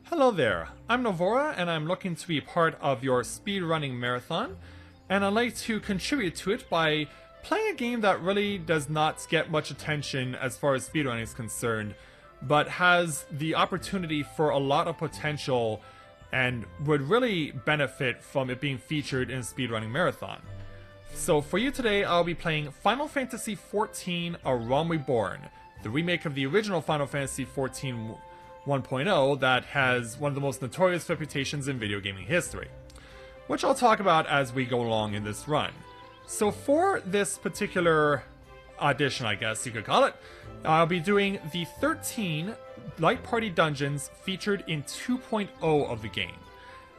Hello there, I'm Novora and I'm looking to be part of your speedrunning marathon, and I'd like to contribute to it by playing a game that really does not get much attention as far as speedrunning is concerned, but has the opportunity for a lot of potential and would really benefit from it being featured in a speedrunning marathon. So for you today, I'll be playing Final Fantasy XIV: A Realm Reborn, the remake of the original Final Fantasy XIV 1.0 that has one of the most notorious reputations in video gaming history, which I'll talk about as we go along in this run. So for this particular audition, I guess you could call it, I'll be doing the 13 Light Party dungeons featured in 2.0 of the game.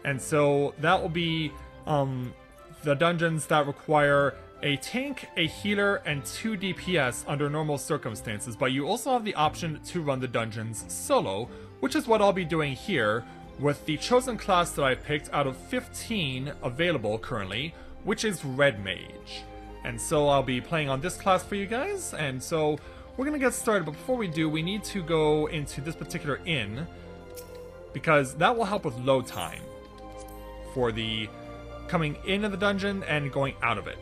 And so that will be the dungeons that require a tank, a healer, and 2 DPS under normal circumstances, but you also have the option to run the dungeons solo, which is what I'll be doing here with the chosen class that I picked out of 15 available currently, which is Red Mage. And so I'll be playing on this class for you guys, and so we're gonna get started, but before we do, we need to go into this particular inn, because that will help with load time for the coming into the dungeon and going out of it.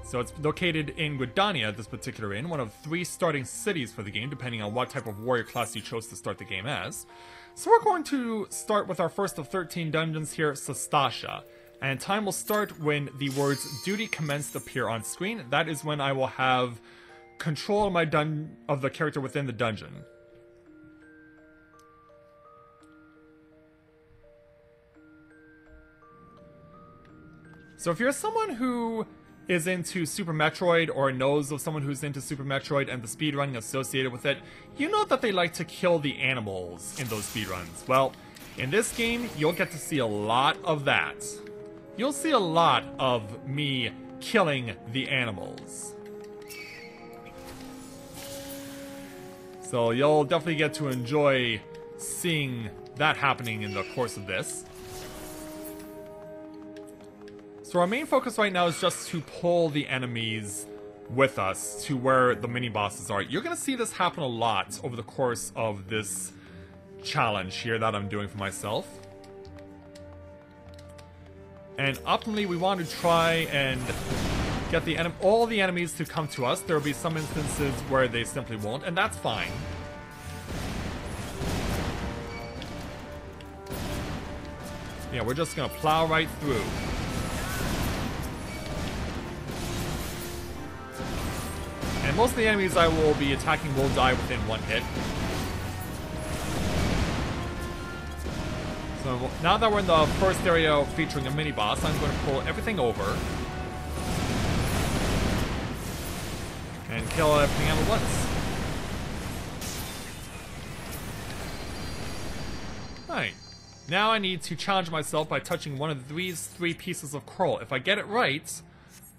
So it's located in Gridania, this particular inn, one of 3 starting cities for the game, depending on what type of warrior class you chose to start the game as. So we're going to start with our first of 13 dungeons here, Sastasha. And time will start when the words "Duty Commenced" appear on screen. That is when I will have control of the character within the dungeon. So if you're someone who is into Super Metroid or knows of someone who's into Super Metroid and the speedrunning associated with it, you know that they like to kill the animals in those speedruns. Well, in this game, you'll get to see a lot of that. You'll see a lot of me killing the animals. So you'll definitely get to enjoy seeing that happening in the course of this. So our main focus right now is just to pull the enemies with us to where the mini-bosses are. You're going to see this happen a lot over the course of this challenge here that I'm doing for myself. And optimally, we want to try and get all the enemies to come to us. There will be some instances where they simply won't, and that's fine. Yeah, we're just going to plow right through. And most of the enemies I will be attacking will die within 1 hit. So now that we're in the first area featuring a mini-boss, I'm going to pull everything over. And kill everything at once. Alright. Now I need to challenge myself by touching one of these 3 pieces of coral. If I get it right,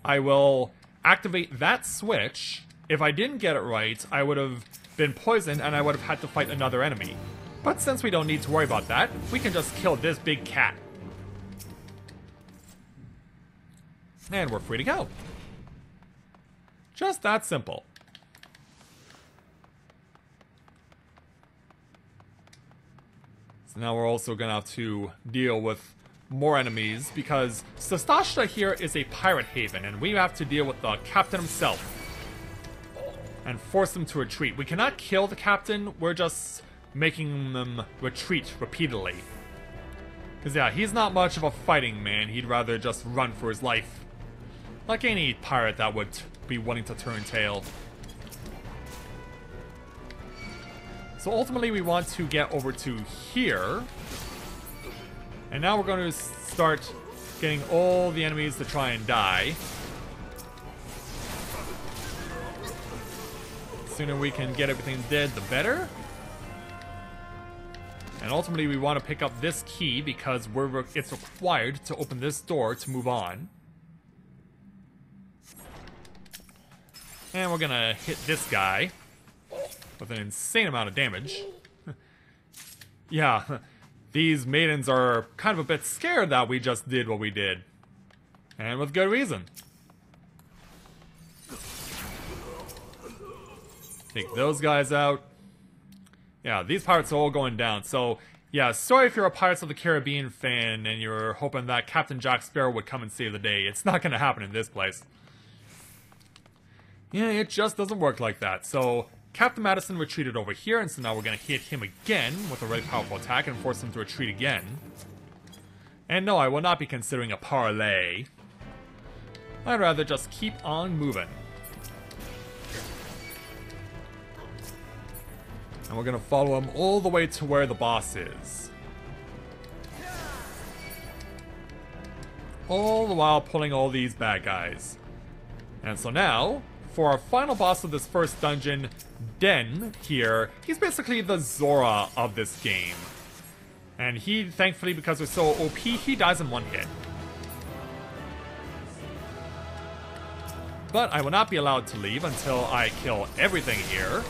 I will activate that switch. If I didn't get it right, I would have been poisoned and I would have had to fight another enemy. But since we don't need to worry about that, we can just kill this big cat. And we're free to go. Just that simple. So now we're also going to have to deal with more enemies, because Sastasha here is a pirate haven, and we have to deal with the captain himself and force them to retreat. We cannot kill the captain, we're just making them retreat repeatedly. Because yeah, he's not much of a fighting man, he'd rather just run for his life. Like any pirate that would be wanting to turn tail. So ultimately we want to get over to here. And now we're going to start getting all the enemies to try and die. The sooner we can get everything dead, the better. And ultimately we want to pick up this key because it's required to open this door to move on. And we're gonna hit this guy with an insane amount of damage. Yeah, these maidens are kind of a bit scared that we just did what we did. And with good reason. Take those guys out. Yeah, these pirates are all going down. So, yeah, sorry if you're a Pirates of the Caribbean fan and you're hoping that Captain Jack Sparrow would come and save the day. It's not going to happen in this place. Yeah, it just doesn't work like that. So, Captain Madison retreated over here, and so now we're going to hit him again with a really powerful attack and force him to retreat again. And no, I will not be considering a parlay. I'd rather just keep on moving. And we're going to follow him all the way to where the boss is. All the while pulling all these bad guys. And so now, for our final boss of this first dungeon, Den here, he's basically the Zora of this game. And he, thankfully, because we're so OP, he dies in one hit. But I will not be allowed to leave until I kill everything here.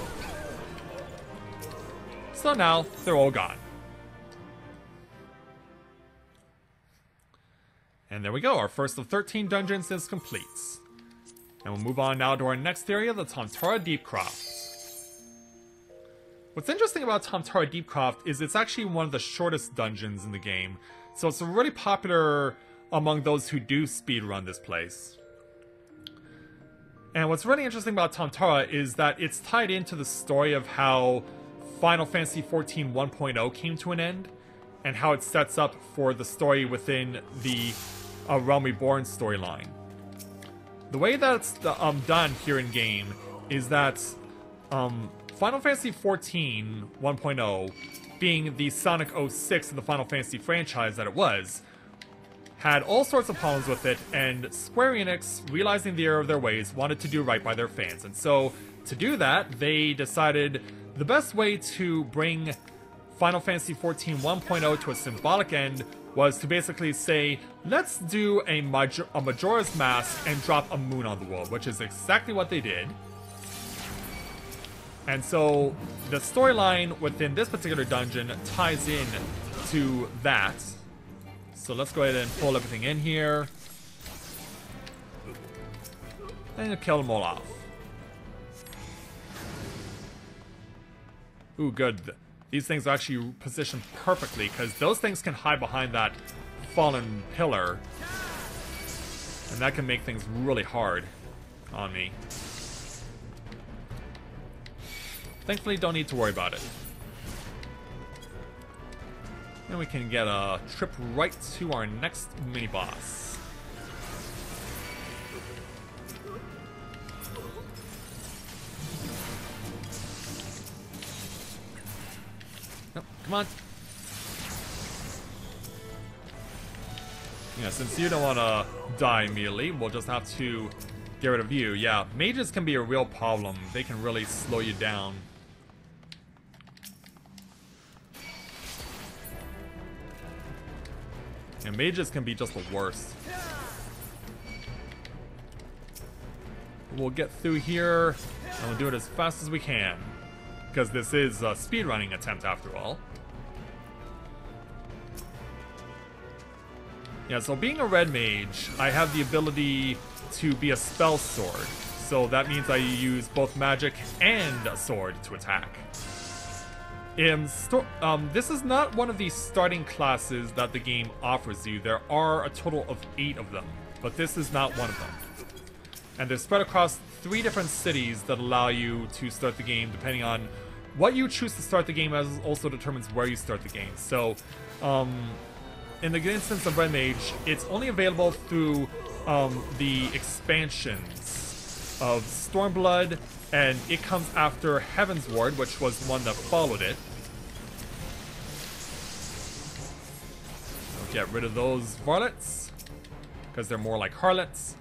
So now, they're all gone. And there we go, our first of 13 dungeons is complete. And we'll move on now to our next area, the Tamtara Deepcroft. What's interesting about Tamtara Deepcroft is it's actually one of the shortest dungeons in the game, so it's really popular among those who do speedrun this place. And what's really interesting about Tamtara is that it's tied into the story of how Final Fantasy XIV 1.0 came to an end, and how it sets up for the story within the Realm Reborn storyline. The way that's done here in game is that Final Fantasy XIV 1.0, being the Sonic 06 of the Final Fantasy franchise that it was, had all sorts of problems with it, and Square Enix, realizing the error of their ways, wanted to do right by their fans. And so, to do that, they decided the best way to bring Final Fantasy XIV 1.0 to a symbolic end was to basically say, let's do a Majora's Mask and drop a moon on the world, which is exactly what they did. And so, the storyline within this particular dungeon ties in to that. So let's go ahead and pull everything in here. And kill them all off. Ooh, good. These things are actually positioned perfectly, because those things can hide behind that fallen pillar. And that can make things really hard on me. Thankfully, don't need to worry about it. And we can get a trip right to our next mini-boss. Nope, come on. Yeah, since you don't want to die immediately, we'll just have to get rid of you. Yeah, mages can be a real problem. They can really slow you down. And mages can be just the worst. We'll get through here, and we'll do it as fast as we can. Because this is a speedrunning attempt after all. Yeah, so being a Red Mage, I have the ability to be a spell sword. So that means I use both magic and a sword to attack. This is not one of the starting classes that the game offers you. There are a total of 8 of them, but this is not one of them. And they're spread across 3 different cities that allow you to start the game, depending on what you choose to start the game as also determines where you start the game. So, in the instance of Red Mage, it's only available through the expansions of Stormblood, and it comes after Heaven's Ward, which was the one that followed it. So get rid of those varlets, because they're more like harlots.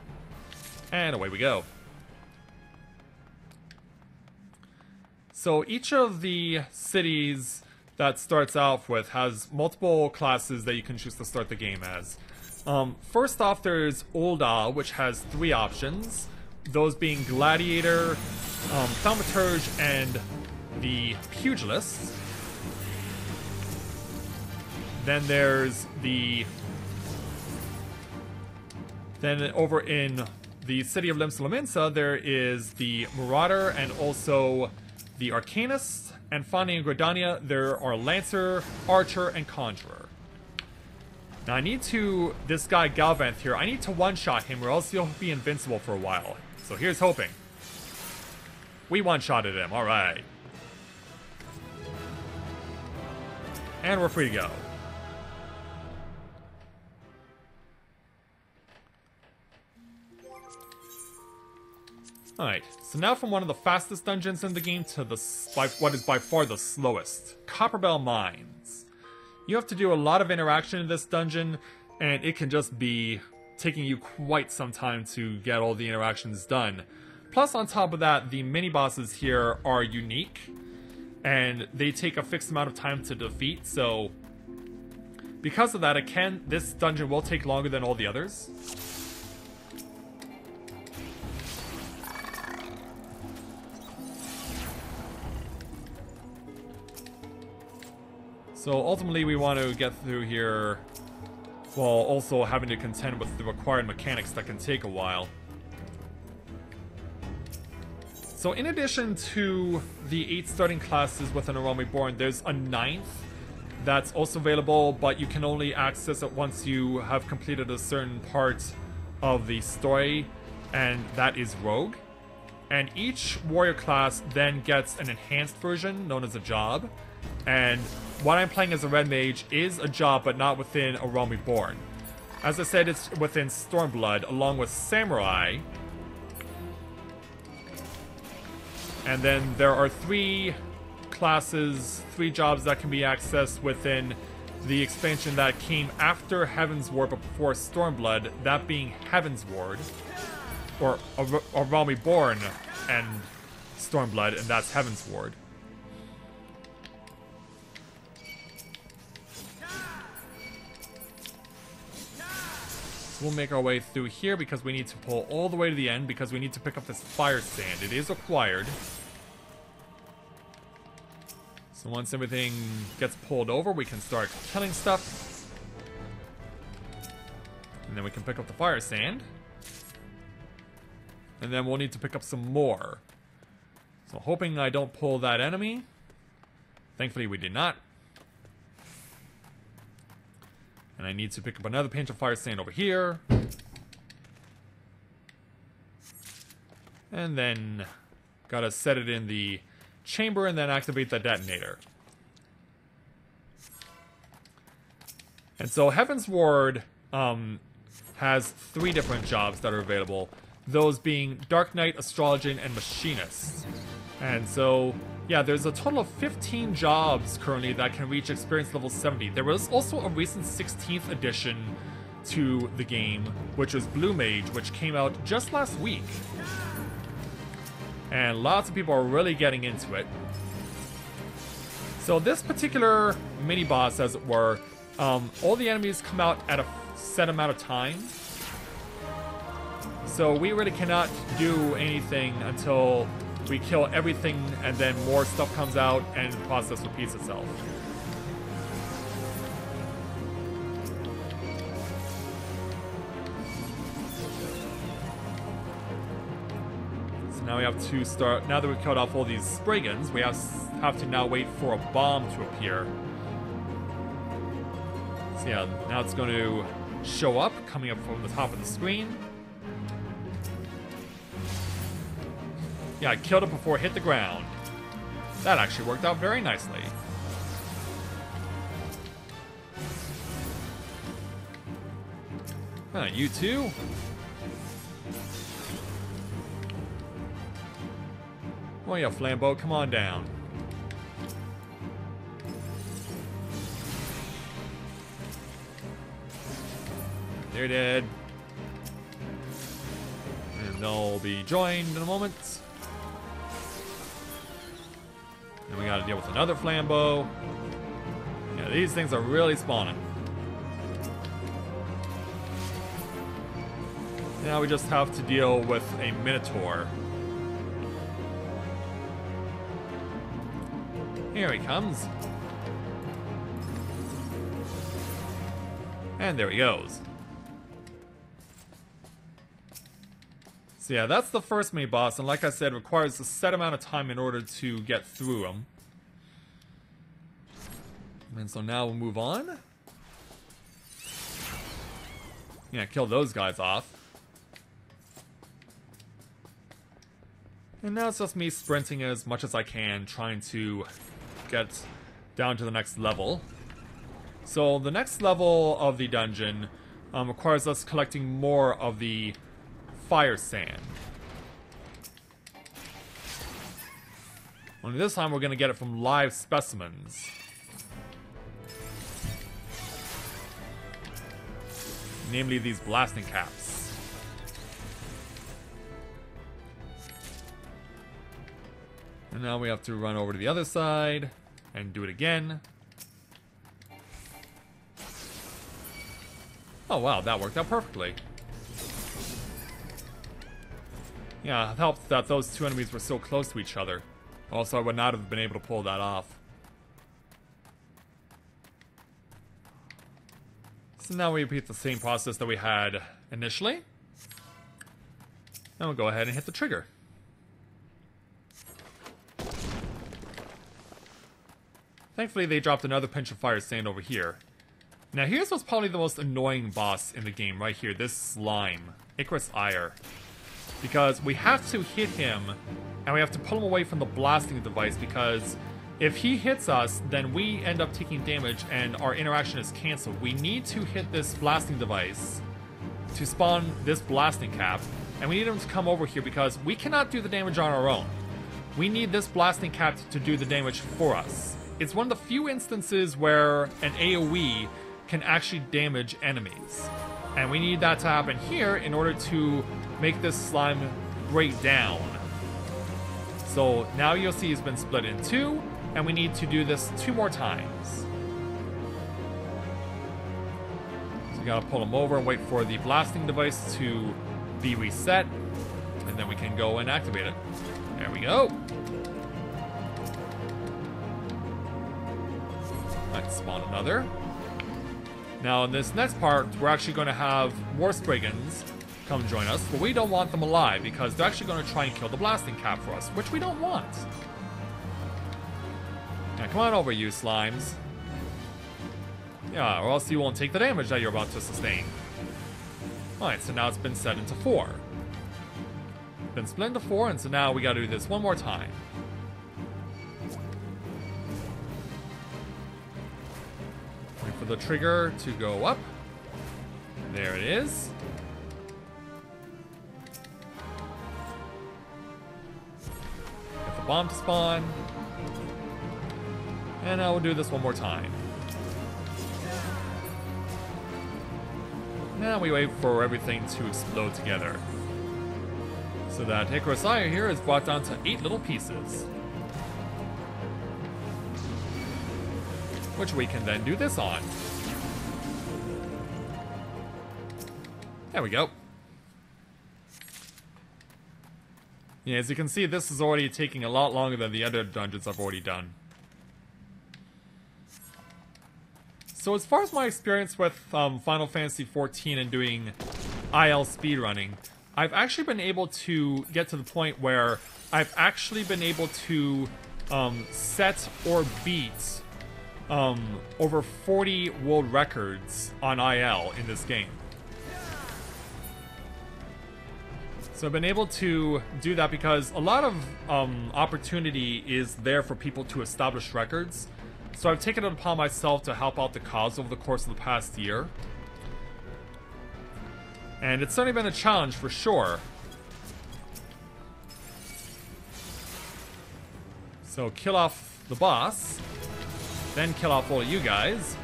And away we go. So each of the cities that starts off with has multiple classes that you can choose to start the game as. First off, there's Ul'dah, which has 3 options. Those being Gladiator, Thaumaturge, and the Pugilist. Then there's the... Then over in the city of Limsa Lominsa, there is the Marauder and also the Arcanist, and finally in Gridania, there are Lancer, Archer, and Conjurer. Now I need to, this guy Galvanth here, I need to one-shot him or else he'll be invincible for a while. So here's hoping. We one-shotted him, alright. And we're free to go. Alright, so now from one of the fastest dungeons in the game to what is by far the slowest. Copperbell Mines. You have to do a lot of interaction in this dungeon, and it can just be taking you quite some time to get all the interactions done. Plus, on top of that, the mini-bosses here are unique, and they take a fixed amount of time to defeat, so because of that, this dungeon will take longer than all the others. So ultimately we want to get through here while also having to contend with the required mechanics that can take a while. So in addition to the 8 starting classes within A Realm Reborn, there's a 9th that's also available, but you can only access it once you have completed a certain part of the story, and that is Rogue. And each warrior class then gets an enhanced version known as a job, and what I'm playing as a Red Mage is a job, but not within A Realm Reborn. As I said, it's within Stormblood, along with Samurai. And then there are 3 classes, 3 jobs that can be accessed within the expansion that came after Heaven's Ward but before Stormblood, that being Heaven's Ward, or A Realm Reborn and Stormblood, and that's Heaven's Ward. So we'll make our way through here because we need to pull all the way to the end because we need to pick up this fire sand. It is required. So once everything gets pulled over, we can start killing stuff. And then we can pick up the fire sand. And then we'll need to pick up some more. So hoping I don't pull that enemy. Thankfully we did not. And I need to pick up another pinch of fire sand over here. And then gotta set it in the chamber and then activate the detonator. And so Heaven's Ward has 3 different jobs that are available. Those being Dark Knight, Astrologian, and Machinist. And so, yeah, there's a total of 15 jobs currently that can reach experience level 70. There was also a recent 16th edition to the game, which was Blue Mage, which came out just last week. And lots of people are really getting into it. So this particular mini-boss, as it were, all the enemies come out at a set amount of time. So we really cannot do anything until we kill everything, and then more stuff comes out, and the process repeats itself. So now we have to start, now that we've killed off all these Spriggans, we have to now wait for a bomb to appear. So yeah, now it's going to show up, coming up from the top of the screen. Yeah, I killed it before it hit the ground. That actually worked out very nicely. You too? Oh yeah, Flambeau, come on down. They're dead. And they'll be joined in a moment. And we gotta deal with another Flambeau. Yeah, these things are really spawning. Now we just have to deal with a Minotaur. Here he comes. And there he goes. So yeah, that's the first main boss, and like I said, requires a set amount of time in order to get through him. And so now we'll move on. Yeah, kill those guys off. And now it's just me sprinting as much as I can, trying to get down to the next level. So the next level of the dungeon requires us collecting more of the fire sand. Only this time we're going to get it from live specimens. Namely these blasting caps. And now we have to run over to the other side and do it again. Oh wow, that worked out perfectly. Yeah, it helped that those two enemies were so close to each other. Also, I would not have been able to pull that off. So now we repeat the same process that we had initially. Now we'll go ahead and hit the trigger. Thankfully, they dropped another pinch of fire sand over here. Now here's what's probably the most annoying boss in the game right here, this slime, Icarus Ire. Because we have to hit him, and we have to pull him away from the blasting device, because if he hits us, then we end up taking damage and our interaction is cancelled. We need to hit this blasting device to spawn this blasting cap, and we need him to come over here because we cannot do the damage on our own. We need this blasting cap to do the damage for us. It's one of the few instances where an AoE can actually damage enemies. And we need that to happen here in order to make this slime break down. So now you'll see he's been split in two, and we need to do this 2 more times. So we gotta pull him over and wait for the blasting device to be reset, and then we can go and activate it. There we go. Let's spawn another. Now in this next part, we're actually going to have War Spriggans come join us, but we don't want them alive because they're actually going to try and kill the blasting cap for us, which we don't want. Now come on over, you slimes. Yeah, or else you won't take the damage that you're about to sustain. Alright, so now it's been set into 4. Been split into 4, and so now we gotta do this one more time. Wait for the trigger to go up. There it is. Get the bomb to spawn. And now we'll do this one more time. Now we wait for everything to explode together. So that Icarus Ire here is brought down to 8 little pieces. Which we can then do this on. There we go. Yeah, as you can see, this is already taking a lot longer than the other dungeons I've already done. So as far as my experience with Final Fantasy XIV and doing IL speedrunning, I've actually been able to get to the point where I've actually been able to set or beat over 40 world records on IL in this game. So I've been able to do that because a lot of opportunity is there for people to establish records. So I've taken it upon myself to help out the cause over the course of the past year. And it's certainly been a challenge for sure. So kill off the boss, then kill off all of you guys.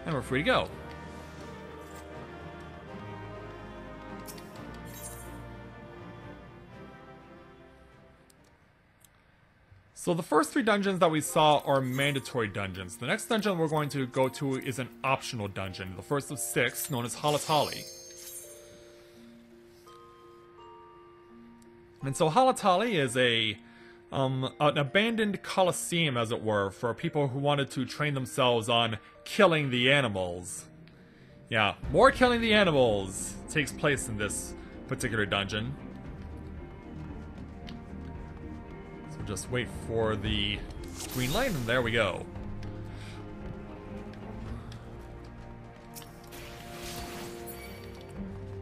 And we're free to go. So the first 3 dungeons that we saw are mandatory dungeons. The next dungeon we're going to go to is an optional dungeon, the first of 6, known as Halatali. And so Halatali is an abandoned coliseum, as it were, for people who wanted to train themselves on killing the animals. Yeah, more killing the animals takes place in this particular dungeon. So just wait for the green light, and there we go.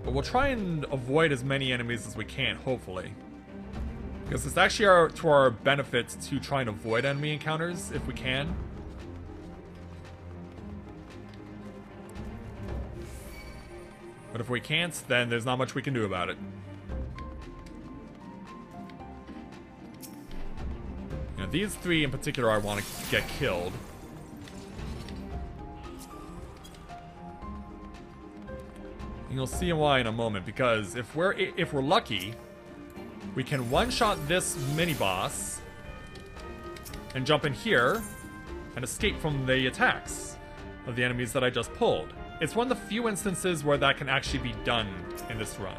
But we'll try and avoid as many enemies as we can, hopefully. Because it's actually to our benefit to try and avoid enemy encounters if we can. But if we can't, then there's not much we can do about it. You know, these three in particular I want to get killed. And you'll see why in a moment, because if we're lucky, we can one-shot this mini-boss and jump in here and escape from the attacks of the enemies that I just pulled. It's one of the few instances where that can actually be done in this run.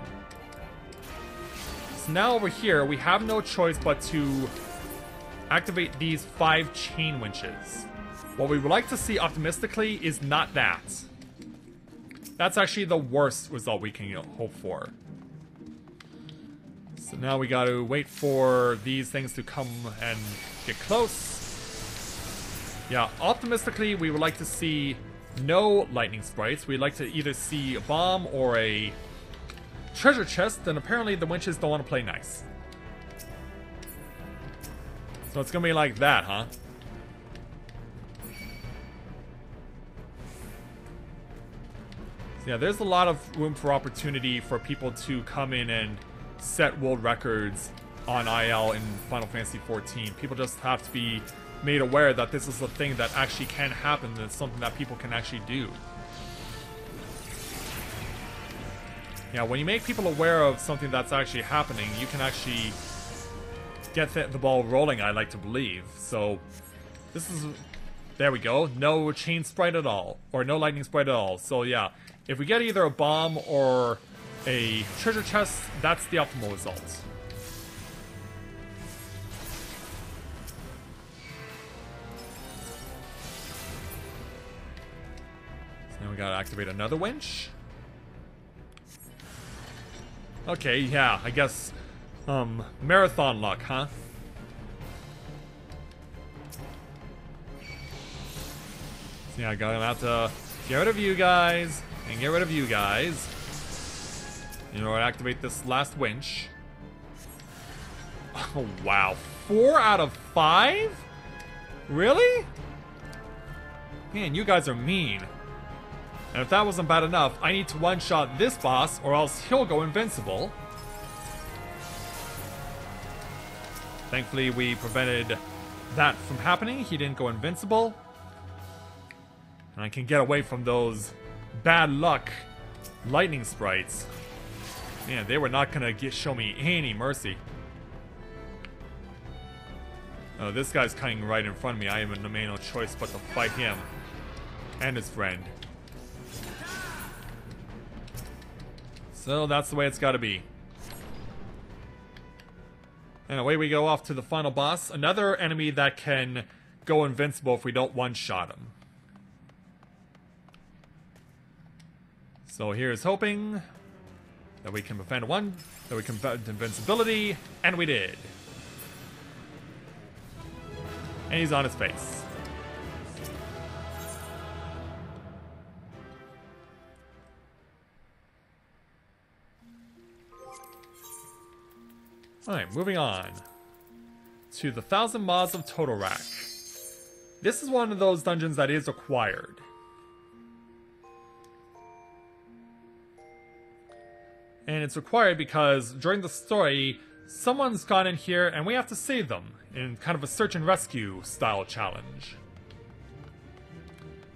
So now over here, we have no choice but to activate these 5 chain winches. What we would like to see optimistically is not that. That's actually the worst result we can hope for. So now we gotta wait for these things to come and get close. Yeah, optimistically, we would like to see no lightning sprites. We'd like to either see a bomb or a treasure chest, and apparently the winches don't want to play nice. So it's gonna be like that, huh? So yeah, there's a lot of room for opportunity for people to come in and set world records on IL in Final Fantasy XIV. People just have to be made aware that this is a thing that actually can happen, and it's something that people can actually do. Yeah, when you make people aware of something that's actually happening, you can actually get the ball rolling, I like to believe. So, this is... There we go. No chain sprite at all. Or no lightning sprite at all. So yeah, if we get either a bomb or a treasure chest, that's the optimal result. So now we gotta activate another winch. Okay, yeah, I guess, marathon luck, huh? So yeah, gonna have to get rid of you guys, and get rid of you guys. You know, activate this last winch. Oh, wow. 4 out of 5? Really? Man, you guys are mean. And if that wasn't bad enough, I need to one-shot this boss, or else he'll go invincible. Thankfully, we prevented that from happening. He didn't go invincible. And I can get away from those bad luck lightning sprites. Man, they were not gonna show me any mercy. Oh, this guy's coming right in front of me. I have no choice but to fight him and his friend. So that's the way it's gotta be. And away we go off to the final boss. Another enemy that can go invincible if we don't one-shot him. So here's hoping that we can prevent invincibility, and we did. And he's on his face. Alright, moving on to the 1,000 Mods of Totorak. This is one of those dungeons that is required. And it's required because during the story, someone's gone in here and we have to save them in kind of a search and rescue style challenge.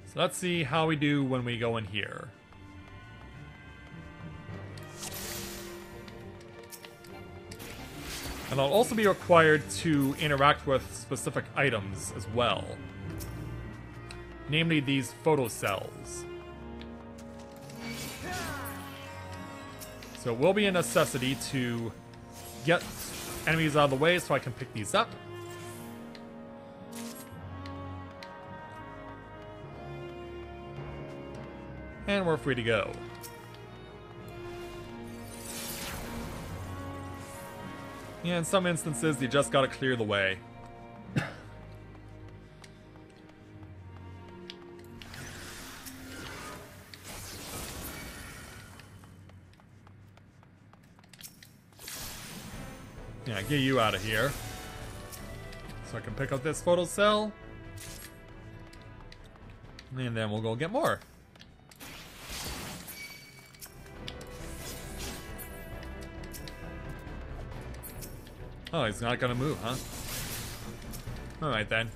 So let's see how we do when we go in here. And I'll also be required to interact with specific items as well. Namely these photo cells. So it will be a necessity to get enemies out of the way so I can pick these up. And we're free to go. Yeah, in some instances, you just gotta clear the way. Yeah, get you out of here. So I can pick up this photo cell. And then we'll go get more. Oh, he's not gonna move, huh? Alright then.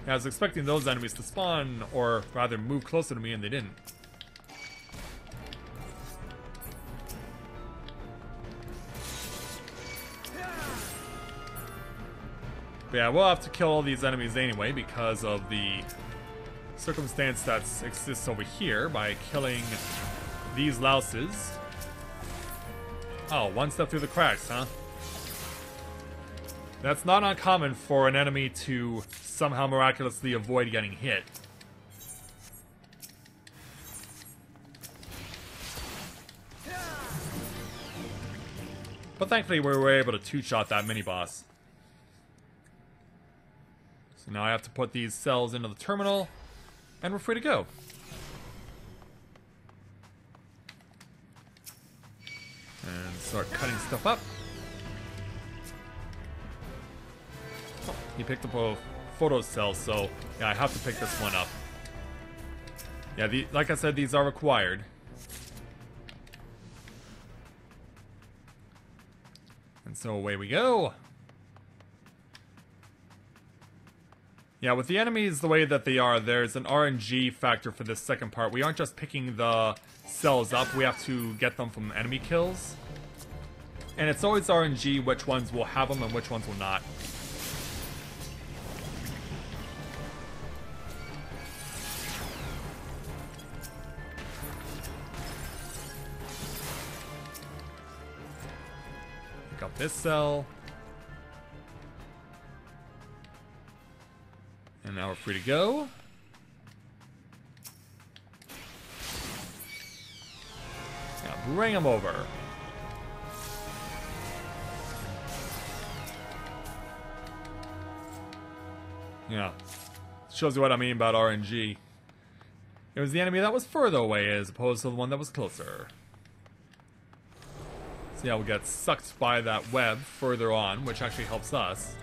Yeah, I was expecting those enemies to spawn, or rather move closer to me, and they didn't. But yeah, we'll have to kill all these enemies anyway because of the circumstance that exists over here by killing these louses. Oh, one step through the cracks, huh? That's not uncommon for an enemy to somehow miraculously avoid getting hit. But thankfully we were able to two-shot that mini-boss. So now I have to put these cells into the terminal, and we're free to go. And start cutting stuff up. Oh, he picked up a photo cell, so yeah, I have to pick this one up. Yeah, like I said, these are required. And so away we go. Yeah, with the enemies the way that they are, there's an RNG factor for this second part. We aren't just picking the cells up, we have to get them from enemy kills. And it's always RNG which ones will have them and which ones will not. Pick up this cell. And now we're free to go. Now bring him over. Yeah. Shows you what I mean about RNG. It was the enemy that was further away as opposed to the one that was closer. So yeah, we'll get sucked by that web further on, which actually helps us.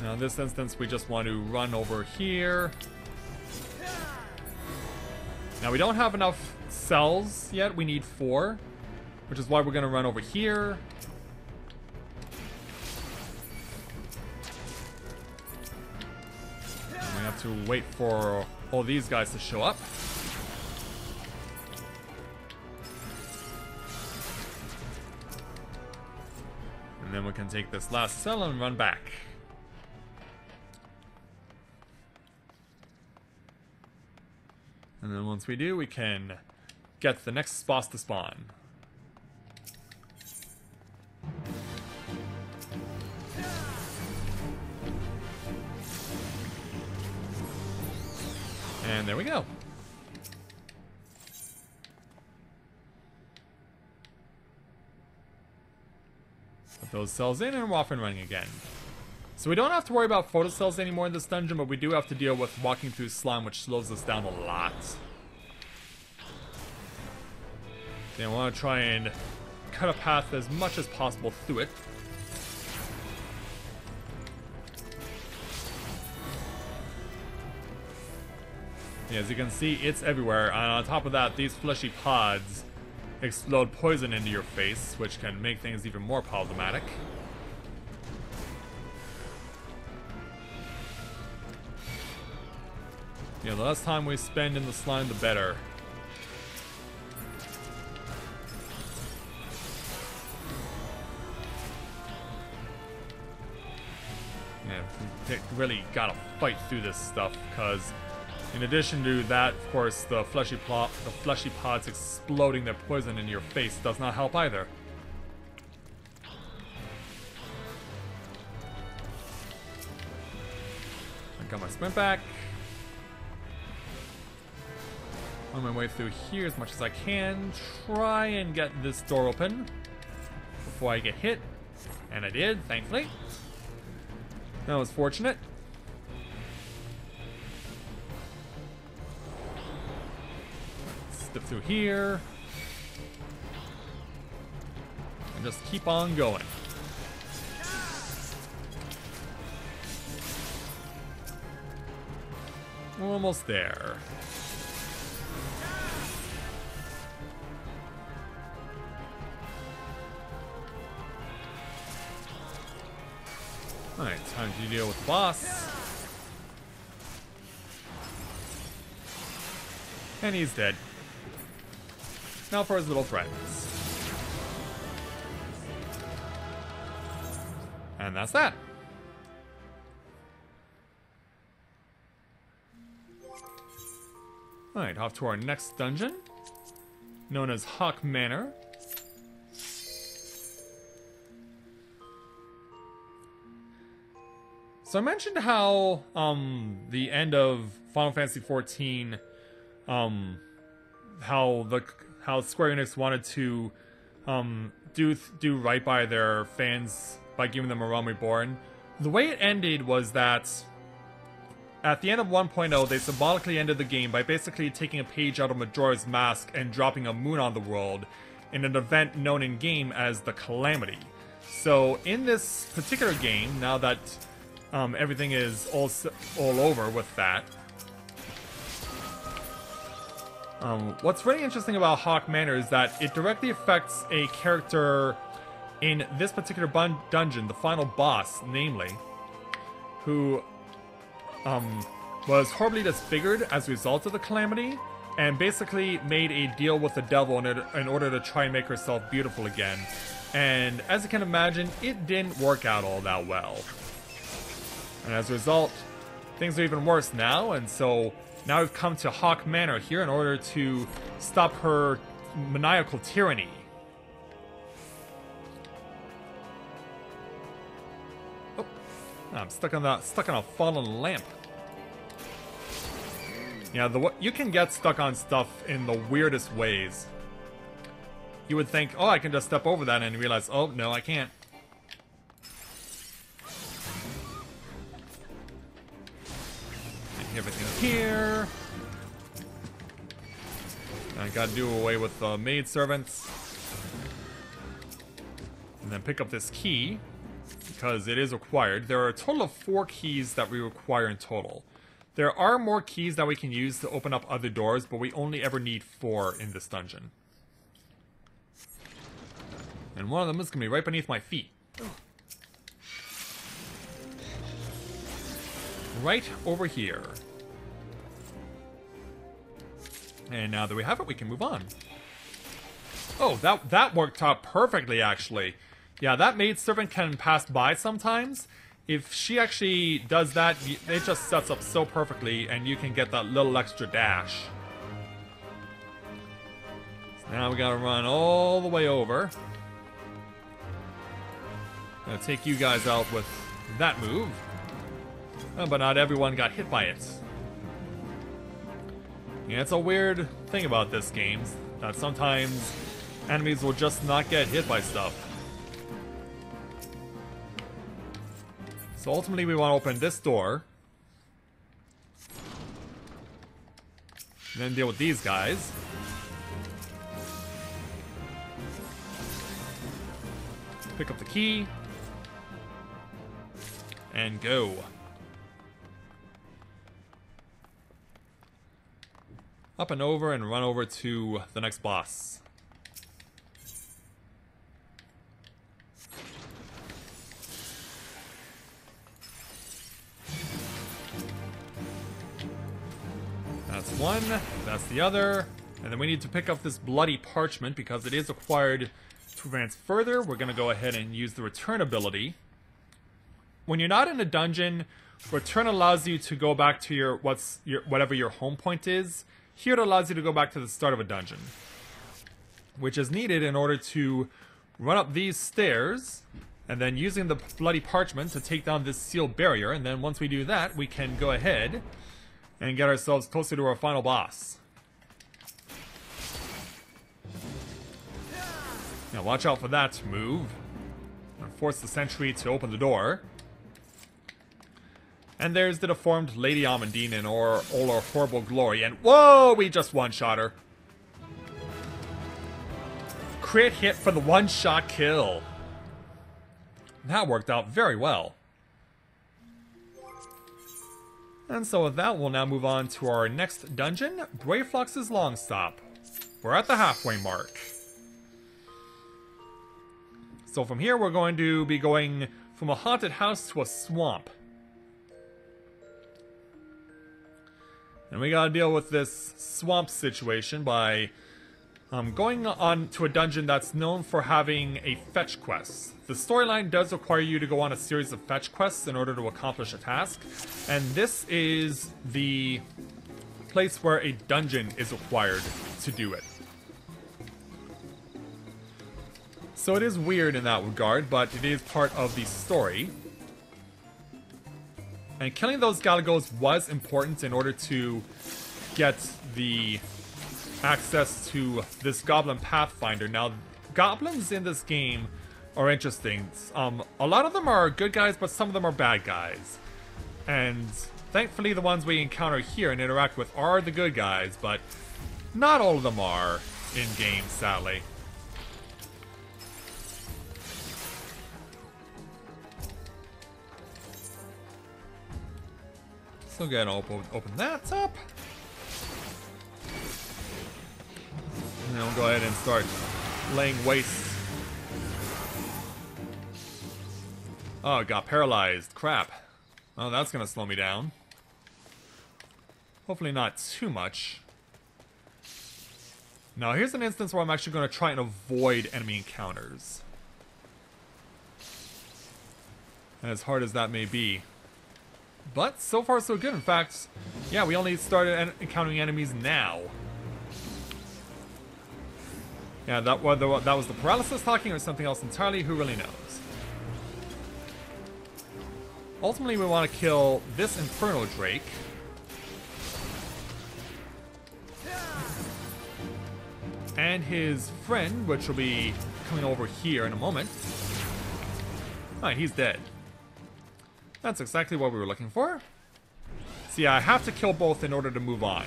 Now in this instance, we just want to run over here. Now we don't have enough cells yet, we need 4. Which is why we're going to run over here. And we have to wait for all these guys to show up. And then we can take this last cell and run back. And then once we do, we can get the next boss to spawn. And there we go. Put those cells in and we're off and running again. So we don't have to worry about photocells anymore in this dungeon, but we do have to deal with walking through slime, which slows us down a lot. Then we want to try and cut a path as much as possible through it. Yeah, as you can see, it's everywhere, and on top of that, these fleshy pods explode poison into your face, which can make things even more problematic. Yeah, the less time we spend in the slime, the better. Yeah, we really gotta fight through this stuff, because in addition to that, of course, the fleshy pods exploding their poison into your face does not help either. I got my sprint back. On my way through here as much as I can. Try and get this door open before I get hit. And I did, thankfully. That was fortunate. Step through here. And just keep on going. We're almost there. Alright, time to deal with the boss. And he's dead. Now for his little friends. And that's that. Alright, off to our next dungeon, known as Hawk Manor. So I mentioned how the end of Final Fantasy XIV, how Square Enix wanted to do right by their fans by giving them a Realm Reborn. The way it ended was that at the end of 1.0, they symbolically ended the game by basically taking a page out of Majora's Mask and dropping a moon on the world in an event known in-game as the Calamity. So in this particular game, now that everything is all over with that, what's really interesting about Hawk Manor is that it directly affects a character in this particular dungeon, the final boss, namely, who was horribly disfigured as a result of the Calamity, and basically made a deal with the devil in order to try and make herself beautiful again. And as you can imagine, it didn't work out all that well. And as a result, things are even worse now, and so now we've come to Hawk Manor here in order to stop her maniacal tyranny. Oh, I'm stuck on a fallen lamp. Yeah, you can get stuck on stuff in the weirdest ways. You would think, oh, I can just step over that, and you realize, oh, no, I can't. And everything here. I gotta do away with the maid servants. And then pick up this key, because it is required. There are a total of 4 keys that we require in total. There are more keys that we can use to open up other doors, but we only ever need 4 in this dungeon. And one of them is going to be right beneath my feet. Right over here. And now that we have it, we can move on. Oh, that worked out perfectly, actually. Yeah, that maidservant can pass by sometimes. If she actually does that, it just sets up so perfectly, and you can get that little extra dash. So now we gotta run all the way over. Gonna take you guys out with that move. Oh, but not everyone got hit by it. Yeah, it's a weird thing about this game, that sometimes enemies will just not get hit by stuff. So ultimately we want to open this door. And then deal with these guys. Pick up the key. And go. Up and over and run over to the next boss. That's one, that's the other, and then we need to pick up this bloody parchment because it is required to advance further. We're going to go ahead and use the return ability. When you're not in a dungeon, return allows you to go back to whatever your home point is. Here it allows you to go back to the start of a dungeon, which is needed in order to run up these stairs, and then using the bloody parchment to take down this sealed barrier, and then once we do that, we can go ahead and get ourselves closer to our final boss. Now watch out for that move. And force the sentry to open the door. And there's the deformed Lady Amandine in all her horrible glory. And whoa, we just one-shot her. Crit hit for the one-shot kill. That worked out very well. And so with that, we'll now move on to our next dungeon, Brayflux's Long Stop. We're at the halfway mark. So from here, we're going to be going from a haunted house to a swamp. And we gotta deal with this swamp situation by going on to a dungeon that's known for having a fetch quest. The storyline does require you to go on a series of fetch quests in order to accomplish a task. And this is the place where a dungeon is required to do it. So it is weird in that regard, but it is part of the story. And killing those Galagos was important in order to get the access to this Goblin Pathfinder. Now, goblins in this game are interesting. A lot of them are good guys, but some of them are bad guys. And thankfully the ones we encounter here and interact with are the good guys, but not all of them are in-game, sadly. So again, open that up. And then we'll go ahead and start laying waste. Oh, it got paralyzed. Crap. Oh, that's gonna slow me down. Hopefully not too much. Now, here's an instance where I'm actually going to try and avoid enemy encounters. And as hard as that may be. But so far so good. In fact, yeah, we only started encountering enemies now. Yeah, whether that was the paralysis talking or something else entirely, who really knows? Ultimately, we want to kill this Inferno Drake. And his friend, which will be coming over here in a moment. Alright, he's dead. That's exactly what we were looking for. So yeah, I have to kill both in order to move on.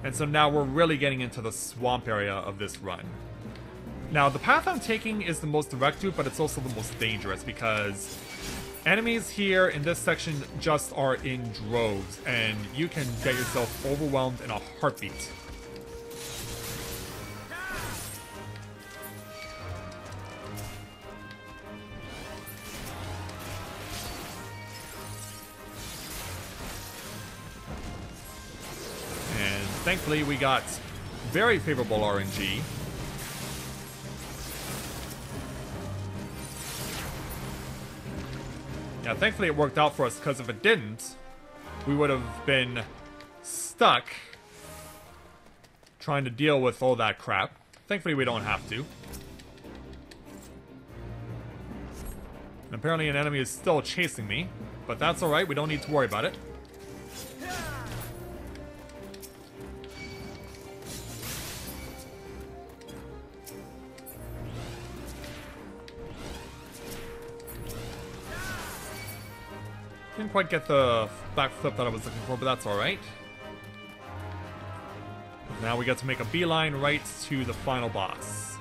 And so now we're really getting into the swamp area of this run. Now, the path I'm taking is the most direct route, but it's also the most dangerous because enemies here in this section just are in droves, and you can get yourself overwhelmed in a heartbeat. Thankfully, we got very favorable RNG. Yeah, thankfully it worked out for us, because if it didn't, we would have been stuck trying to deal with all that crap. Thankfully, we don't have to. And apparently an enemy is still chasing me, but that's alright, we don't need to worry about it. Didn't quite get the backflip that I was looking for, but that's alright. Now we get to make a beeline right to the final boss.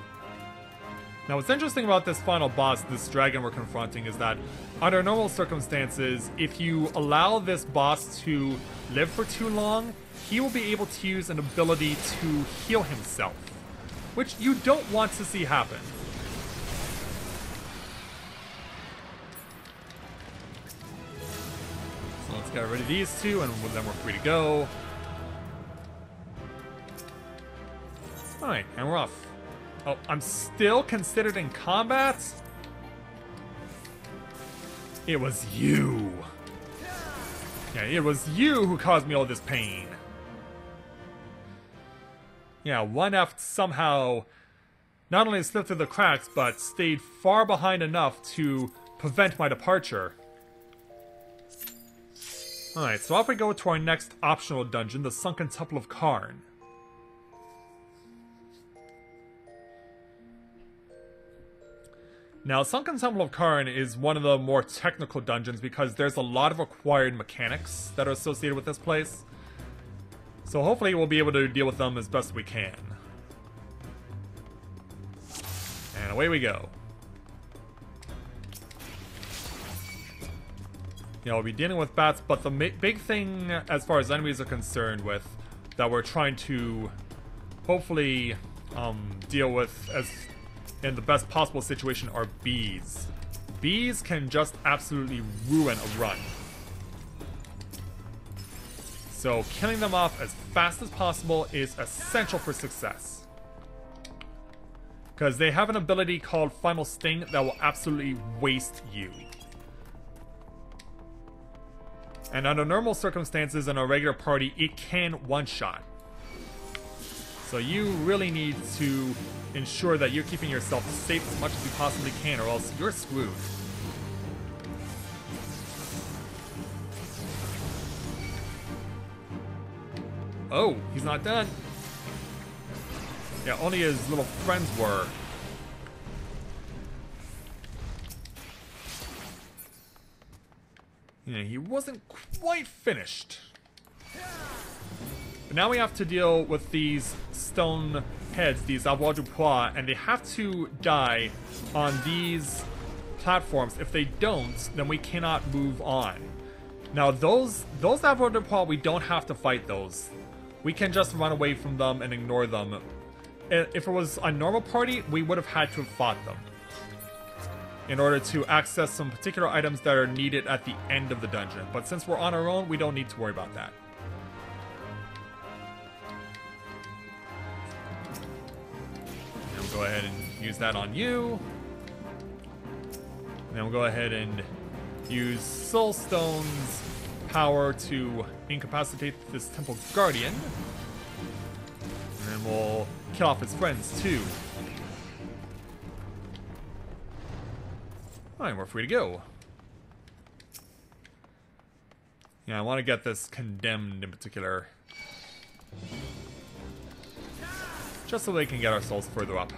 Now what's interesting about this final boss, this dragon we're confronting, is that under normal circumstances, if you allow this boss to live for too long, he will be able to use an ability to heal himself, which you don't want to see happen. Let's get rid of these two, and then we're free to go. Alright, and we're off. Oh, I'm still considered in combat? It was you. Yeah, it was you who caused me all this pain. Yeah, 1F somehow not only slipped through the cracks, but stayed far behind enough to prevent my departure. Alright, so off we go to our next optional dungeon, the Sunken Temple of Karn. Now, Sunken Temple of Karn is one of the more technical dungeons because there's a lot of required mechanics that are associated with this place. So hopefully we'll be able to deal with them as best we can. And away we go. We'll be dealing with bats, but the big thing as far as enemies are concerned with that we're trying to hopefully deal with as in the best possible situation are bees. Bees can just absolutely ruin a run. So killing them off as fast as possible is essential for success. Because they have an ability called Final Sting that will absolutely waste you. And under normal circumstances in a regular party, it can one-shot. So you really need to ensure that you're keeping yourself safe as much as you possibly can, or else you're screwed. Oh, he's not done. Yeah, only his little friends were. Yeah, he wasn't quite finished. But now we have to deal with these stone heads, these avoirdupois, and they have to die on these platforms. If they don't, then we cannot move on. Now those avoirdupois, we don't have to fight those. We can just run away from them and ignore them. If it was a normal party, we would have had to have fought them in order to access some particular items that are needed at the end of the dungeon. But since we're on our own, we don't need to worry about that. And we'll go ahead and use that on you. And then we'll go ahead and use Soulstone's power to incapacitate this Temple Guardian. And then we'll kill off his friends too. Alright, we're free to go. Yeah, I want to get this condemned in particular. Just so they can get our souls further up.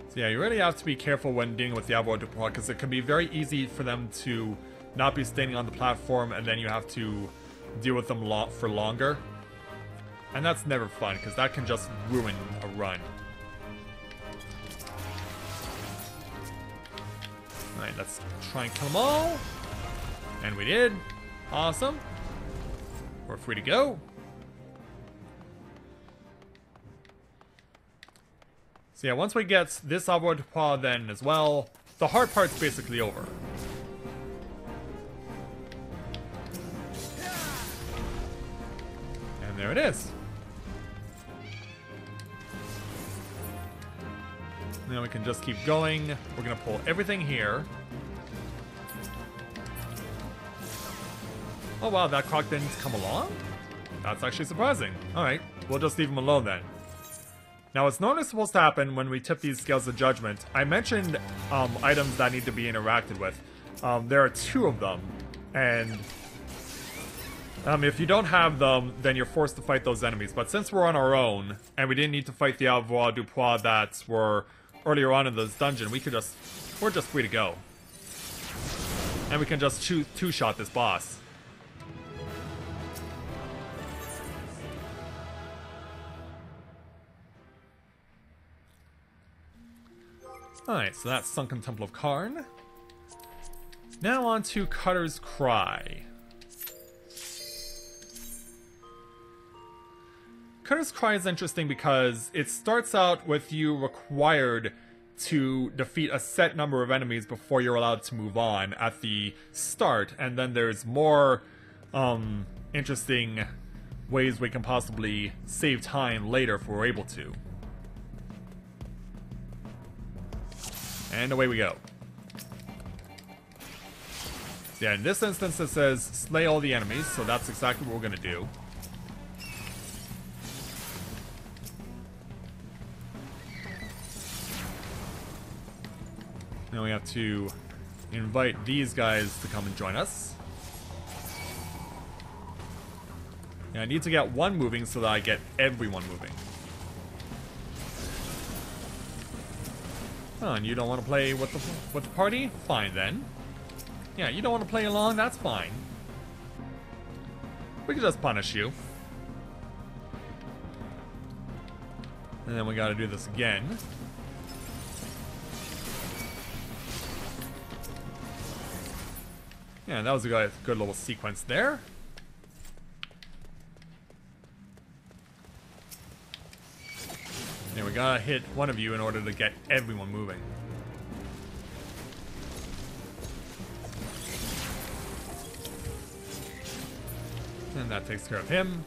So yeah, you really have to be careful when dealing with the avoirdupois, because it can be very easy for them to not be standing on the platform, and then you have to deal with them for longer. And that's never fun, because that can just ruin a run. Alright, let's try and kill them all. And we did. Awesome. We're free to go. So yeah, once we get this avoirdupois then as well, the hard part's basically over. And there it is. Now we can just keep going. We're gonna pull everything here. Oh wow, that croc didn't come along? That's actually surprising. Alright, we'll just leave him alone then. Now what's normally supposed to happen when we tip these Scales of Judgment, I mentioned items that need to be interacted with. There are 2 of them, and if you don't have them, then you're forced to fight those enemies. But since we're on our own, and we didn't need to fight the avoirdupois that were earlier on in this dungeon, we're just free to go. And we can just two-shot this boss. Alright, so that's Sunken Temple of Karn. Now on to Cutter's Cry. Cutter's Cry is interesting because it starts out with you required to defeat a set number of enemies before you're allowed to move on at the start, and then there's more interesting ways we can possibly save time later if we're able to. And away we go. So yeah, in this instance it says slay all the enemies, so that's exactly what we're gonna do. Now we have to invite these guys to come and join us. Yeah, I need to get one moving so that I get everyone moving. Oh, and you don't want to play with the party? Fine then. Yeah, you don't want to play along? That's fine. We can just punish you. And then we gotta do this again. Yeah, that was a good little sequence there. And we gotta hit one of you in order to get everyone moving. And that takes care of him.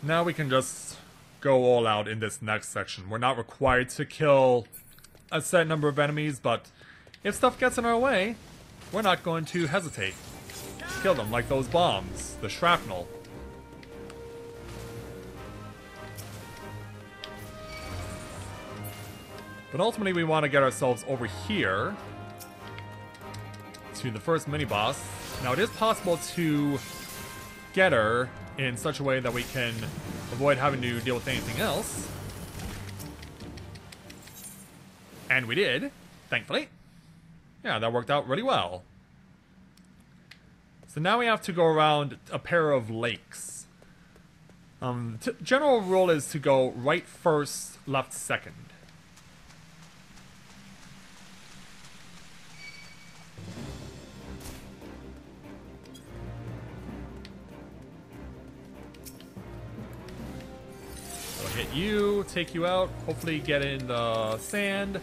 Now we can just go all out in this next section. We're not required to kill a set number of enemies, but if stuff gets in our way, we're not going to hesitate. Kill them like those bombs, the shrapnel. But ultimately we want to get ourselves over here to the first mini-boss. Now it is possible to get her in such a way that we can avoid having to deal with anything else. And we did, thankfully. Yeah, that worked out really well. So now we have to go around a pair of lakes. General rule is to go right first, left second. Hit you, take you out, hopefully get in the sand.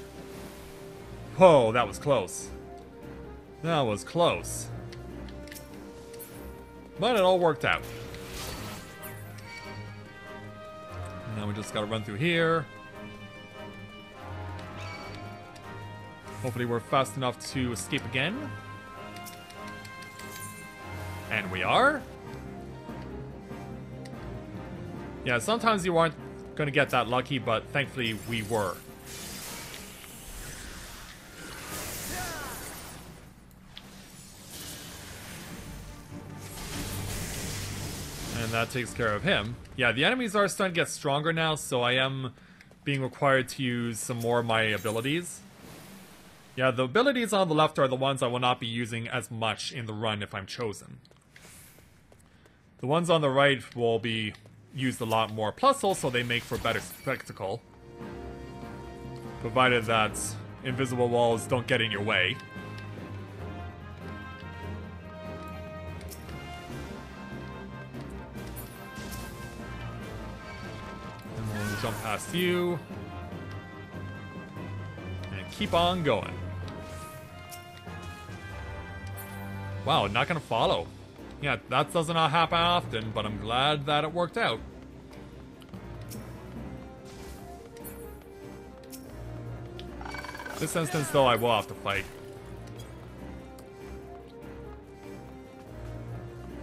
Whoa, that was close. That was close. But it all worked out. Now we just gotta run through here. Hopefully we're fast enough to escape again. And we are. Yeah, sometimes you aren't gonna get that lucky, but thankfully we were. And that takes care of him. Yeah, the enemies are starting to get stronger now, so I am being required to use some more of my abilities. Yeah, the abilities on the left are the ones I will not be using as much in the run if I'm chosen. The ones on the right will be used a lot more, plus also they make for better spectacle, provided that invisible walls don't get in your way. And we'll jump past you and keep on going. Wow, not gonna follow. Yeah, that does not happen often, but I'm glad that it worked out. This instance, though, I will have to fight.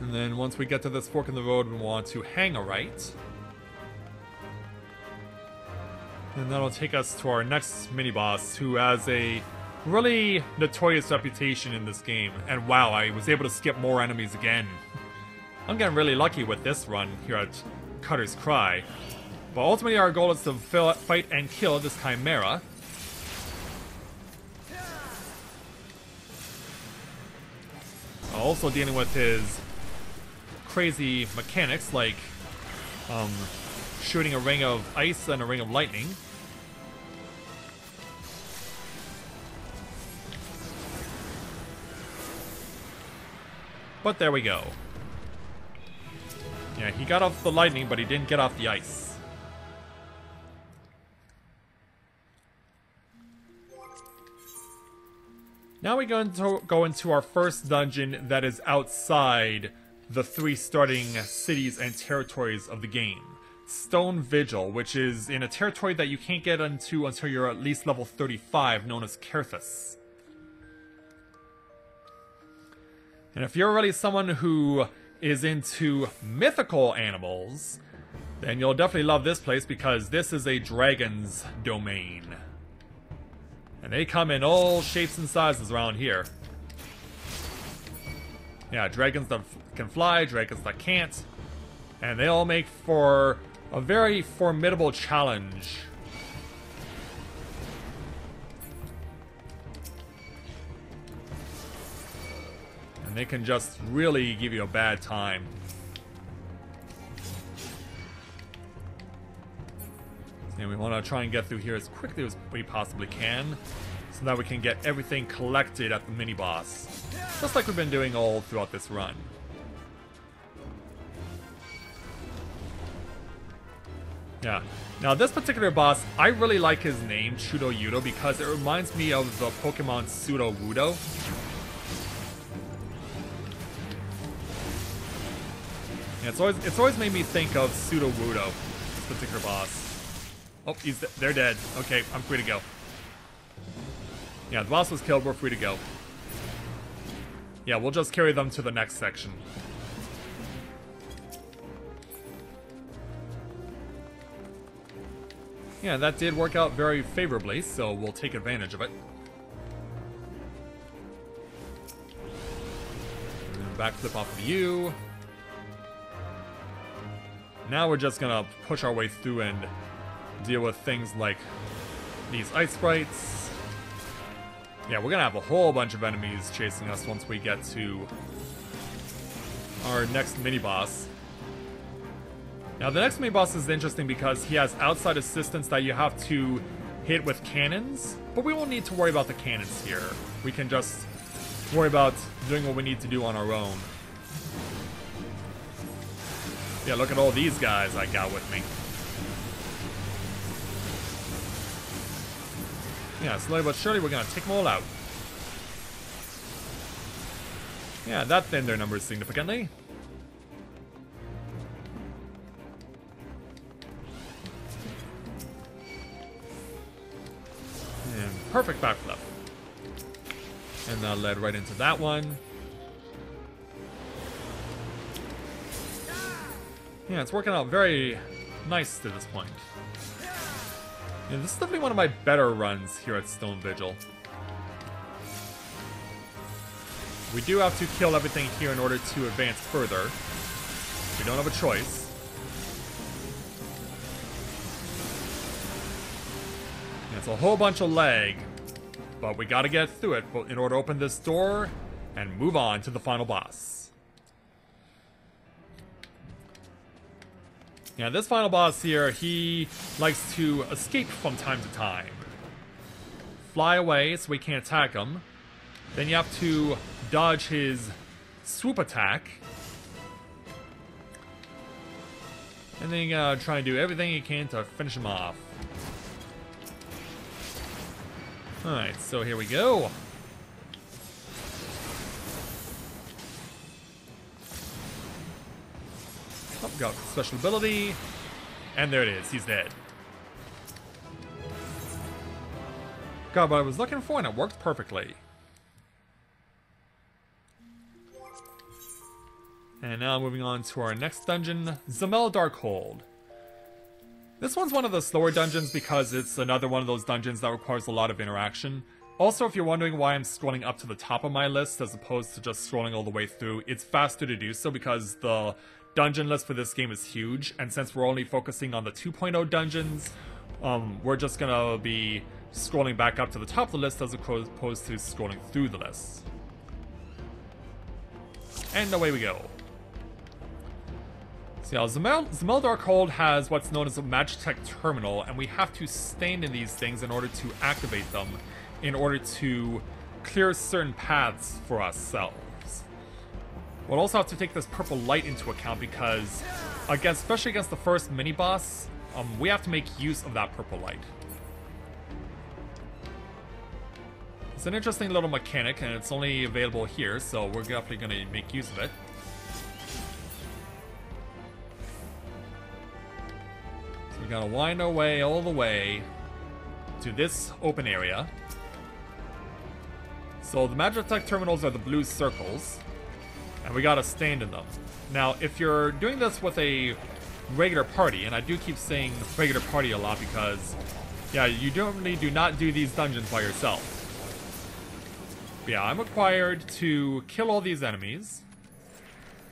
And then once we get to this fork in the road, we want to hang a right. And that'll take us to our next mini-boss, who has a really notorious reputation in this game. And wow, I was able to skip more enemies again. I'm getting really lucky with this run here at Cutter's Cry. But ultimately our goal is to fight and kill this Chimera. Also dealing with his crazy mechanics like shooting a ring of ice and a ring of lightning. But there we go. Yeah, he got off the lightning, but he didn't get off the ice. Now we're going to go into our first dungeon that is outside the 3 starting cities and territories of the game. Stone Vigil, which is in a territory that you can't get into until you're at least level 35, known as Kerthus. And if you're already someone who is into mythical animals, then you'll definitely love this place because this is a dragon's domain. And they come in all shapes and sizes around here. Yeah, dragons that can fly, dragons that can't. And they all make for a very formidable challenge. And they can just really give you a bad time. And we want to try and get through here as quickly as we possibly can, so that we can get everything collected at the mini-boss. Just like we've been doing all throughout this run. Yeah. Now this particular boss, I really like his name, Chudo Yudo, because it reminds me of the Pokemon Pseudo Wudo. Yeah, it's always made me think of Pseudo Wudo, this particular boss. Oh, they're dead. Okay, I'm free to go. Yeah, the boss was killed, we're free to go. Yeah, we'll just carry them to the next section. Yeah, that did work out very favorably, so we'll take advantage of it. And then backflip off of you. Now we're just gonna push our way through and deal with things like these ice sprites. Yeah, we're gonna have a whole bunch of enemies chasing us once we get to our next mini-boss. Now, the next mini-boss is interesting because he has outside assistance that you have to hit with cannons, but we won't need to worry about the cannons here. We can just worry about doing what we need to do on our own. Yeah, look at all these guys I got with me. Yeah, slowly but surely we're gonna take them all out. Yeah, that thinned their numbers significantly. And perfect backflip. And that led right into that one. Yeah, it's working out very nice to this point. Yeah, this is definitely one of my better runs here at Stone Vigil. We do have to kill everything here in order to advance further. We don't have a choice. Yeah, it's a whole bunch of lag, but we gotta get through it in order to open this door and move on to the final boss. Yeah, this final boss here, he likes to escape from time to time. Fly away so we can't attack him. Then you have to dodge his swoop attack. And then you gotta try and do everything you can to finish him off. Alright, so here we go. Oh, got special ability. And there it is, he's dead. Got what I was looking for and it worked perfectly. And now moving on to our next dungeon, Zamel Darkhold. This one's one of the slower dungeons because it's another one of those dungeons that requires a lot of interaction. Also, if you're wondering why I'm scrolling up to the top of my list as opposed to just scrolling all the way through, it's faster to do so because the dungeon list for this game is huge, and since we're only focusing on the 2.0 dungeons, we're just gonna be scrolling back up to the top of the list as opposed to scrolling through the list. And away we go. So yeah, Zamel Darkhold has what's known as a Magitech terminal, and we have to stand in these things in order to activate them, in order to clear certain paths for ourselves. We'll also have to take this purple light into account because, especially against the first mini-boss, we have to make use of that purple light. It's an interesting little mechanic, and it's only available here, so we're definitely going to make use of it. So we gotta wind our way all the way to this open area. So the Magitech terminals are the blue circles, and we gotta stand in them. Now, if you're doing this with a regular party, and I do keep saying regular party a lot because, yeah, you normally do not do these dungeons by yourself. But yeah, I'm required to kill all these enemies,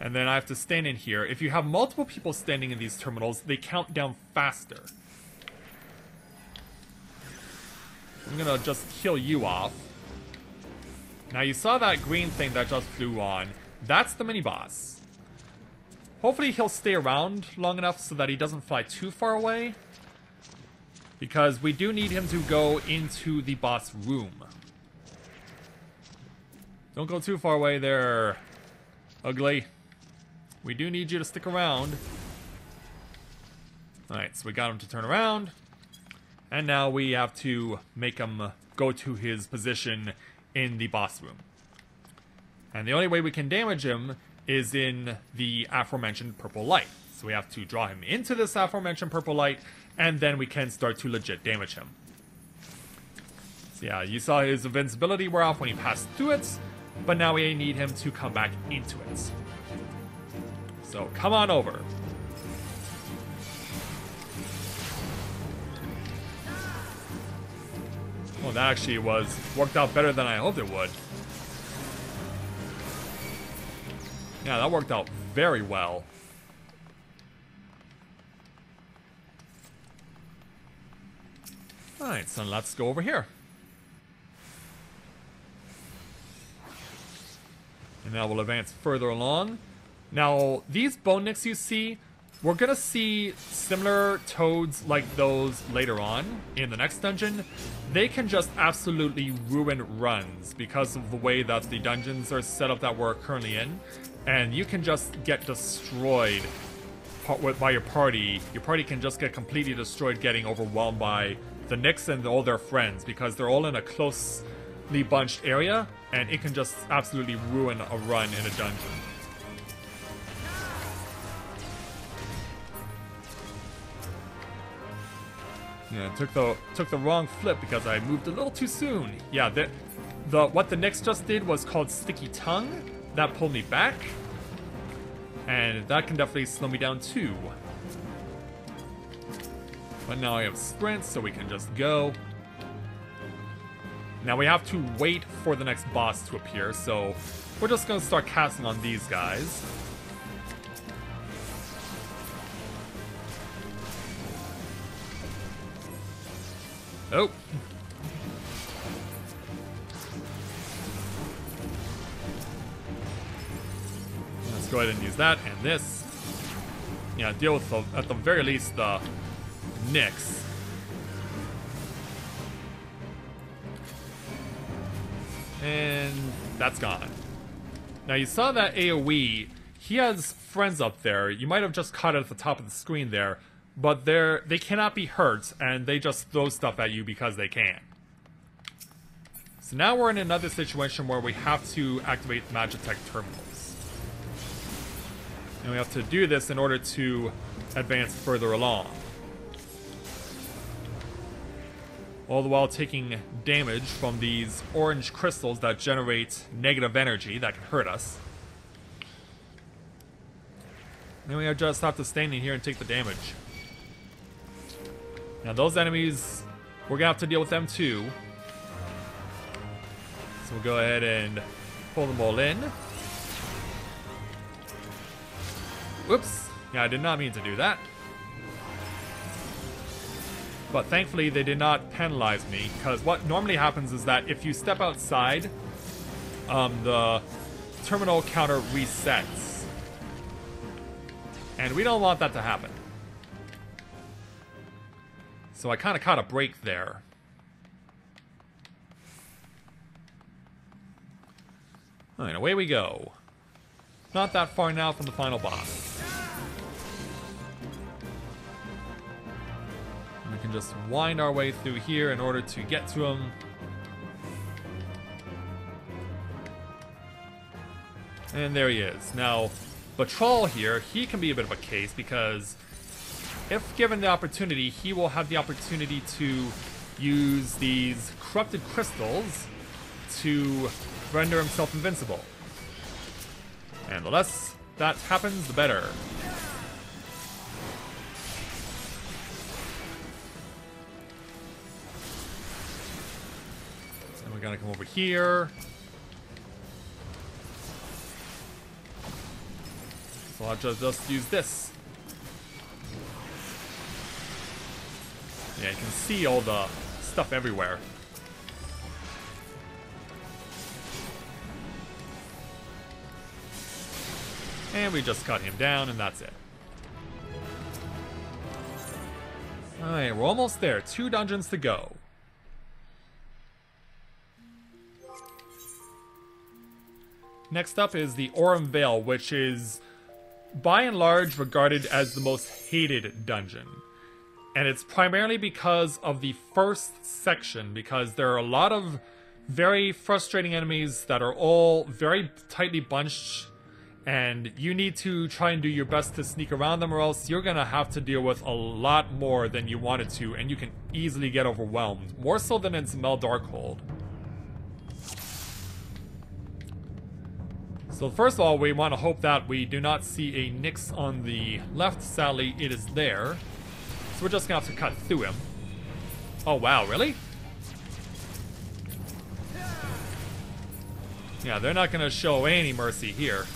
And then I have to stand in here. If you have multiple people standing in these terminals, they count down faster. I'm gonna just kill you off. Now you saw that green thing that just flew on. That's the mini-boss. Hopefully he'll stay around long enough so that he doesn't fly too far away. Because we do need him to go into the boss room. Don't go too far away there, ugly. We do need you to stick around. Alright, so we got him to turn around. And now we have to make him go to his position in the boss room. And the only way we can damage him is in the aforementioned purple light. So we have to draw him into this aforementioned purple light, and then we can start to legit damage him. So yeah, you saw his invincibility wear off when he passed through it, but now we need him to come back into it. So come on over. Well, that actually worked out better than I hoped it would. Yeah, that worked out very well. Alright, so let's go over here. And now we'll advance further along. Now, these bone nicks you see, we're gonna see similar toads like those later on in the next dungeon. They can just absolutely ruin runs because of the way that the dungeons are set up that we're currently in. And you can just get destroyed by your party. Your party can just get completely destroyed, getting overwhelmed by the Nicks and all their friends, because they're all in a closely bunched area, and it can just absolutely ruin a run in a dungeon. Yeah, took the wrong flip because I moved a little too soon. Yeah, what the Nicks just did was called Sticky Tongue. That pulled me back, and that can definitely slow me down too. But now I have sprint, so we can just go. Now we have to wait for the next boss to appear, so we're just gonna start casting on these guys. Oh. Let's go ahead and use that and this. Yeah, deal with at the very least the Nicks. And that's gone. Now you saw that AoE, he has friends up there. You might have just caught it at the top of the screen there, but they cannot be hurt, and they just throw stuff at you because they can. So now we're in another situation where we have to activate Magitech terminals. And we have to do this in order to advance further along. All the while taking damage from these orange crystals that generate negative energy that can hurt us. Then we just have to stand in here and take the damage. Now those enemies, we're gonna have to deal with them too. So we'll go ahead and pull them all in. Whoops. Yeah, I did not mean to do that. But thankfully they did not penalize me, because what normally happens is that if you step outside, the terminal counter resets. And we don't want that to happen. So I kind of caught a break there. Alright, away we go. Not that far now from the final boss. And we can just wind our way through here in order to get to him. And there he is. Now, Batraul here, he can be a bit of a case because if given the opportunity, he will have the opportunity to use these corrupted crystals to render himself invincible. And the less that happens, the better. And we gotta come over here. So I'll just use this. Yeah, you can see all the stuff everywhere. And we just cut him down, and that's it. Alright, we're almost there. 2 dungeons to go. Next up is the Aurum Vale, which is by and large regarded as the most hated dungeon. And it's primarily because of the first section, because there are a lot of very frustrating enemies that are all very tightly bunched, and you need to try and do your best to sneak around them, or else you're gonna have to deal with a lot more than you wanted to, and you can easily get overwhelmed, more so than in Smell Darkhold. So first of all, we want to hope that we do not see a Nyx on the left. Sadly, it is there. So we're just gonna have to cut through him. Oh wow, really? Yeah, they're not gonna show any mercy here.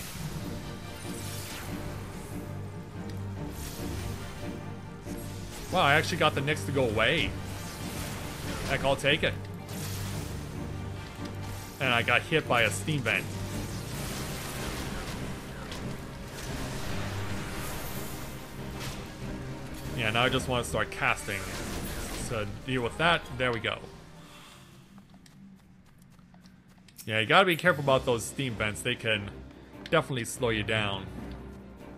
Wow, I actually got the Nyx to go away. Heck, I'll take it. And I got hit by a steam vent. Yeah, now I just want to start casting to deal with that. There we go. Yeah, you gotta be careful about those steam vents. They can definitely slow you down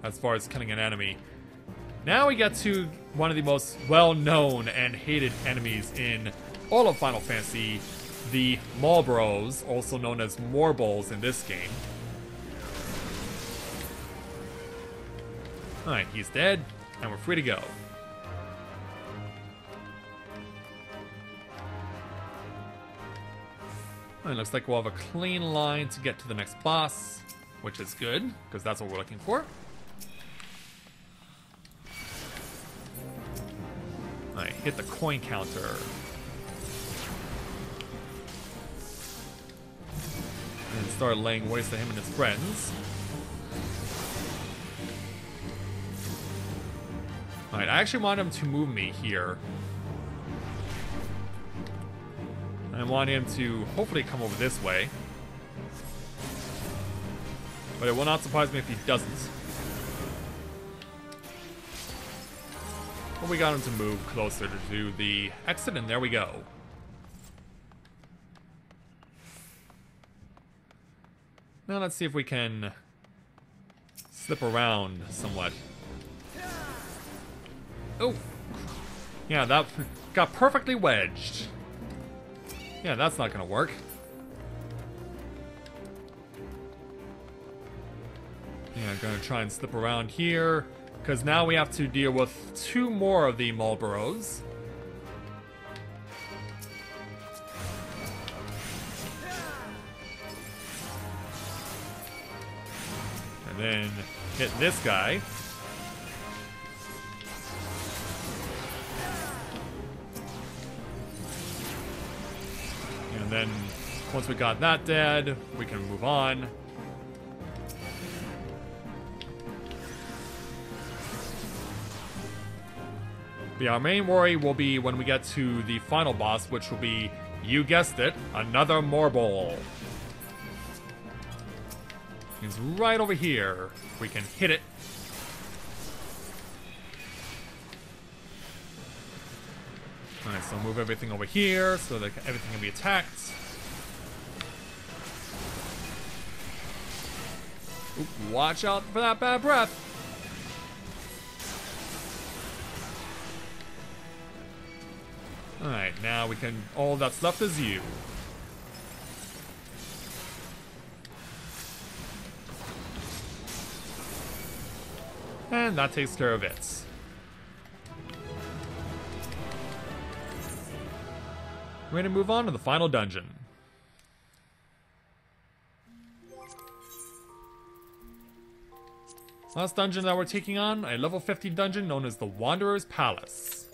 as far as killing an enemy. Now we get to one of the most well-known and hated enemies in all of Final Fantasy, the Malboros, also known as Morbols in this game. Alright, he's dead, and we're free to go. It looks like we'll have a clean line to get to the next boss, which is good, because that's what we're looking for. Alright, hit the coin counter. And start laying waste to him and his friends. Alright, I actually want him to move me here. I want him to hopefully come over this way. But it will not surprise me if he doesn't. But we got him to move closer to the exit, and there we go. Now let's see if we can slip around somewhat. Oh! Yeah, that got perfectly wedged. Yeah, that's not gonna work. Yeah, I'm gonna try and slip around here, because now we have to deal with 2 more of the Malboros. And then hit this guy. And then, once we got that dead, we can move on. But our main worry will be when we get to the final boss, which will be, you guessed it, another Morbol. He's right over here. We can hit it. Alright, so move everything over here so that everything can be attacked. Oop, watch out for that bad breath. Alright, now we can... all that's left is you. And that takes care of it. We're going to move on to the final dungeon. Last dungeon that we're taking on, a level 50 dungeon known as the Wanderer's Palace.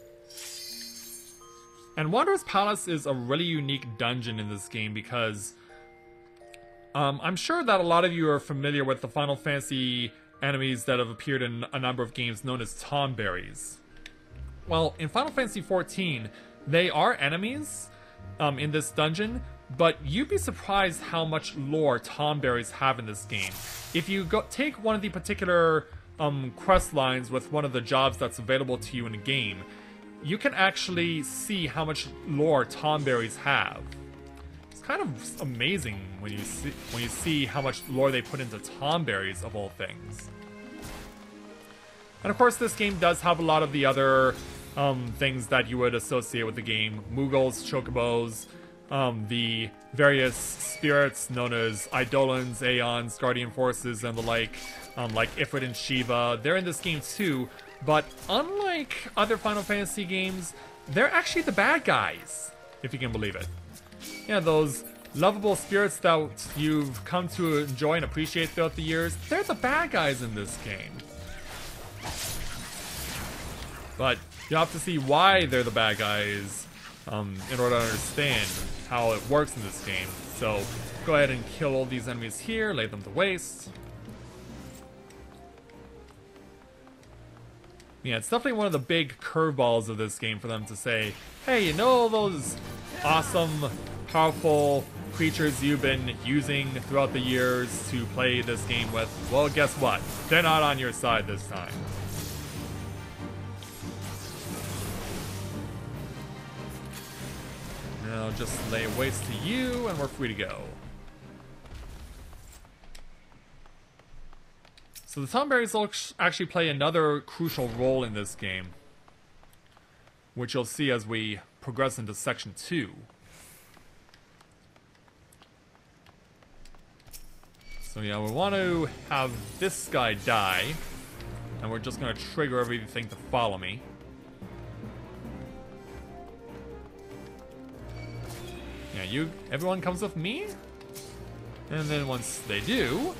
And Wanderer's Palace is a really unique dungeon in this game because I'm sure that a lot of you are familiar with the Final Fantasy enemies that have appeared in a number of games known as tomberries. Well, in Final Fantasy XIV, they are enemies in this dungeon, but you'd be surprised how much lore tomberries have in this game. If you take one of the particular quest lines with one of the jobs that's available to you in the game, you can actually see how much lore tomberries have. It's kind of amazing when you see how much lore they put into tomberries of all things. And of course, this game does have a lot of the other things that you would associate with the game: Moogles, Chocobos, the various spirits known as Eidolons, Aeons, Guardian Forces, and the like Ifrit and Shiva. They're in this game too, but unlike other Final Fantasy games, they're actually the bad guys, if you can believe it. Yeah, those lovable spirits that you've come to enjoy and appreciate throughout the years, they're the bad guys in this game. But you have to see why they're the bad guys in order to understand how it works in this game. So go ahead and kill all these enemies here, lay them to waste. Yeah, it's definitely one of the big curveballs of this game for them to say, hey, you know all those awesome, powerful creatures you've been using throughout the years to play this game with? Well, guess what? They're not on your side this time. Now just lay waste to you, and we're free to go. So the tomberries will actually play another crucial role in this game, which you'll see as we progress into Section 2. So yeah, we want to have this guy die, and we're just going to trigger everything to follow me. Yeah, everyone comes with me, and then once they do,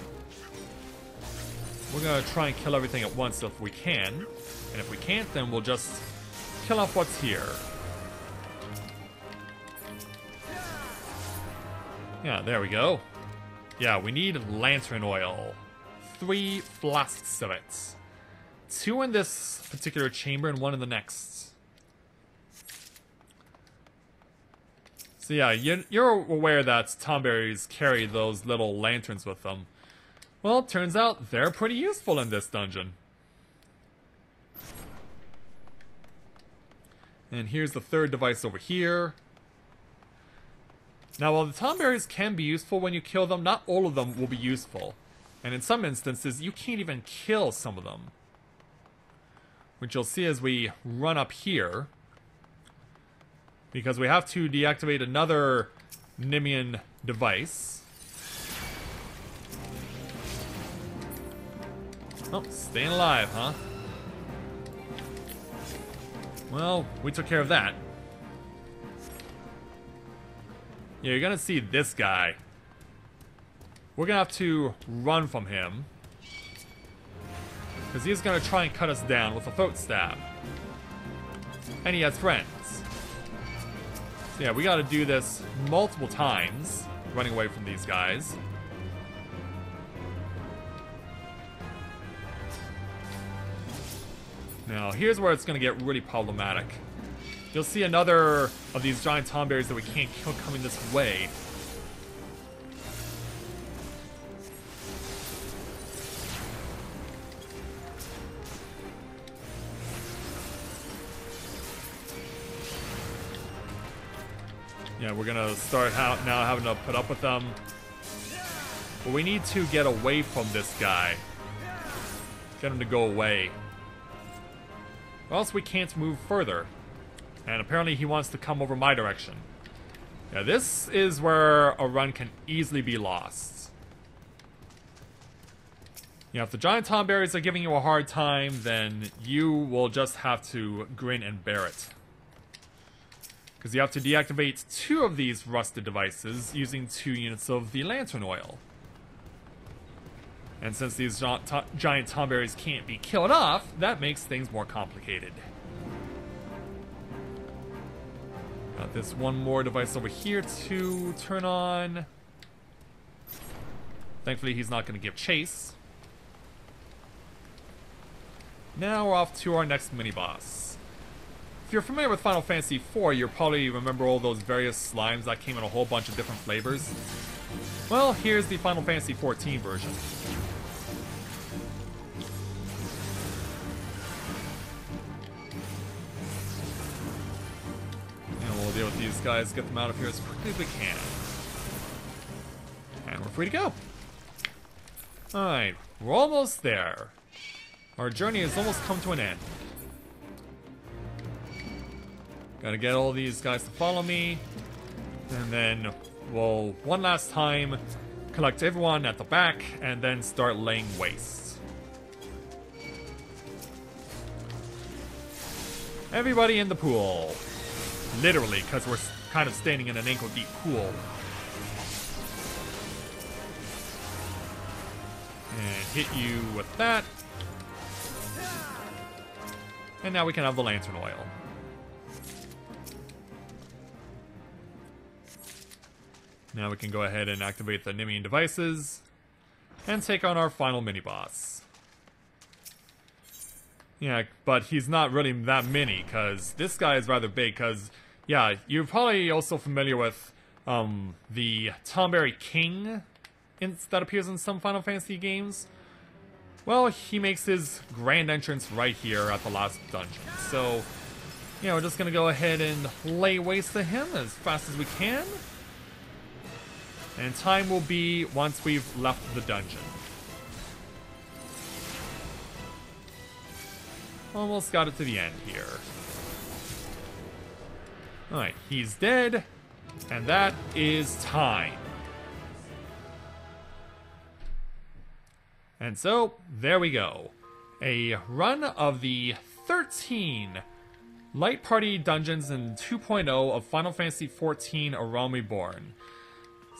we're gonna try and kill everything at once if we can, and if we can't, then we'll just kill off what's here. Yeah, there we go. Yeah, we need lantern oil. 3 flasks of it. 2 in this particular chamber and 1 in the next. So yeah, you're aware that tomberries carry those little lanterns with them. Well, it turns out they're pretty useful in this dungeon. And here's the third device over here. Now, while the tomberries can be useful when you kill them, not all of them will be useful. And in some instances, you can't even kill some of them. Which you'll see as we run up here. Because we have to deactivate another Nimian device. Oh, staying alive, huh? Well, we took care of that. Yeah, you're gonna see this guy. We're gonna have to run from him, because he's gonna try and cut us down with a throat stab. And he has friends. So yeah, we gotta do this multiple times, running away from these guys. Now, here's where it's gonna get really problematic. You'll see another of these giant tomberries that we can't kill coming this way. Yeah, we're gonna start now having to put up with them. But we need to get away from this guy. Get him to go away. Or else we can't move further. And apparently he wants to come over my direction. Yeah, this is where a run can easily be lost. Yeah, if the giant tomberries are giving you a hard time, then you will just have to grin and bear it. Because you have to deactivate 2 of these rusted devices using 2 units of the lantern oil. And since these giant tomberries can't be killed off, that makes things more complicated. Got this one more device over here to turn on. Thankfully, he's not going to give chase. Now we're off to our next mini-boss. If you're familiar with Final Fantasy IV, you'll probably remember all those various slimes that came in a whole bunch of different flavors. Well, here's the Final Fantasy XIV version. And we'll deal with these guys, get them out of here as quickly as we can. And we're free to go. Alright, we're almost there. Our journey has almost come to an end. Gotta get all these guys to follow me. And then we'll, one last time, collect everyone at the back and then start laying waste. Everybody in the pool. Literally, because we're kind of standing in an ankle-deep pool. And hit you with that. And now we can have the lantern oil. Now we can go ahead and activate the Nimian devices and take on our final mini-boss. Yeah, but he's not really that mini, because this guy is rather big, because, yeah, you're probably also familiar with the Tomberry King that appears in some Final Fantasy games. Well, he makes his grand entrance right here at the last dungeon. So, yeah, we're just going to go ahead and lay waste to him as fast as we can. And time will be once we've left the dungeon. Almost got it to the end here. Alright, he's dead. And that is time. And so, there we go. A run of the 13 Light Party Dungeons in 2.0 of Final Fantasy XIV A Realm Reborn.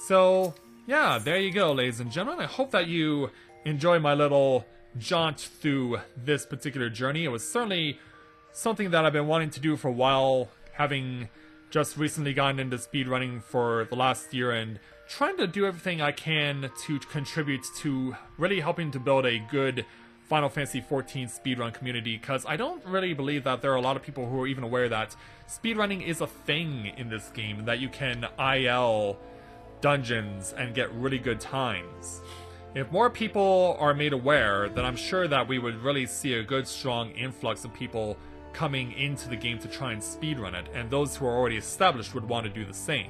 So, yeah, there you go, ladies and gentlemen. I hope that you enjoy my little jaunt through this particular journey. It was certainly something that I've been wanting to do for a while, having just recently gotten into speedrunning for the last year and trying to do everything I can to contribute to really helping to build a good Final Fantasy XIV speedrun community, because I don't really believe that there are a lot of people who are even aware that speedrunning is a thing in this game, that you can IL dungeons and get really good times. If more people are made aware, then I'm sure that we would really see a good strong influx of people coming into the game to try and speedrun it, and those who are already established would want to do the same.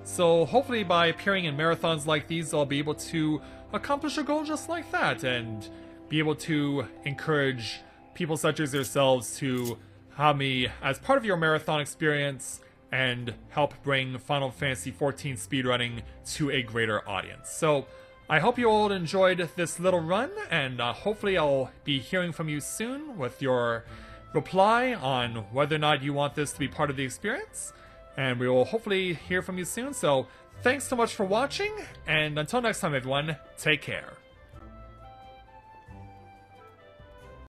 So hopefully by appearing in marathons like these, I'll be able to accomplish a goal just like that, and be able to encourage people such as yourselves to have me as part of your marathon experience and help bring Final Fantasy XIV speedrunning to a greater audience. So I hope you all enjoyed this little run, and hopefully I'll be hearing from you soon with your reply on whether or not you want this to be part of the experience. And we will hopefully hear from you soon. So thanks so much for watching, and until next time everyone, take care.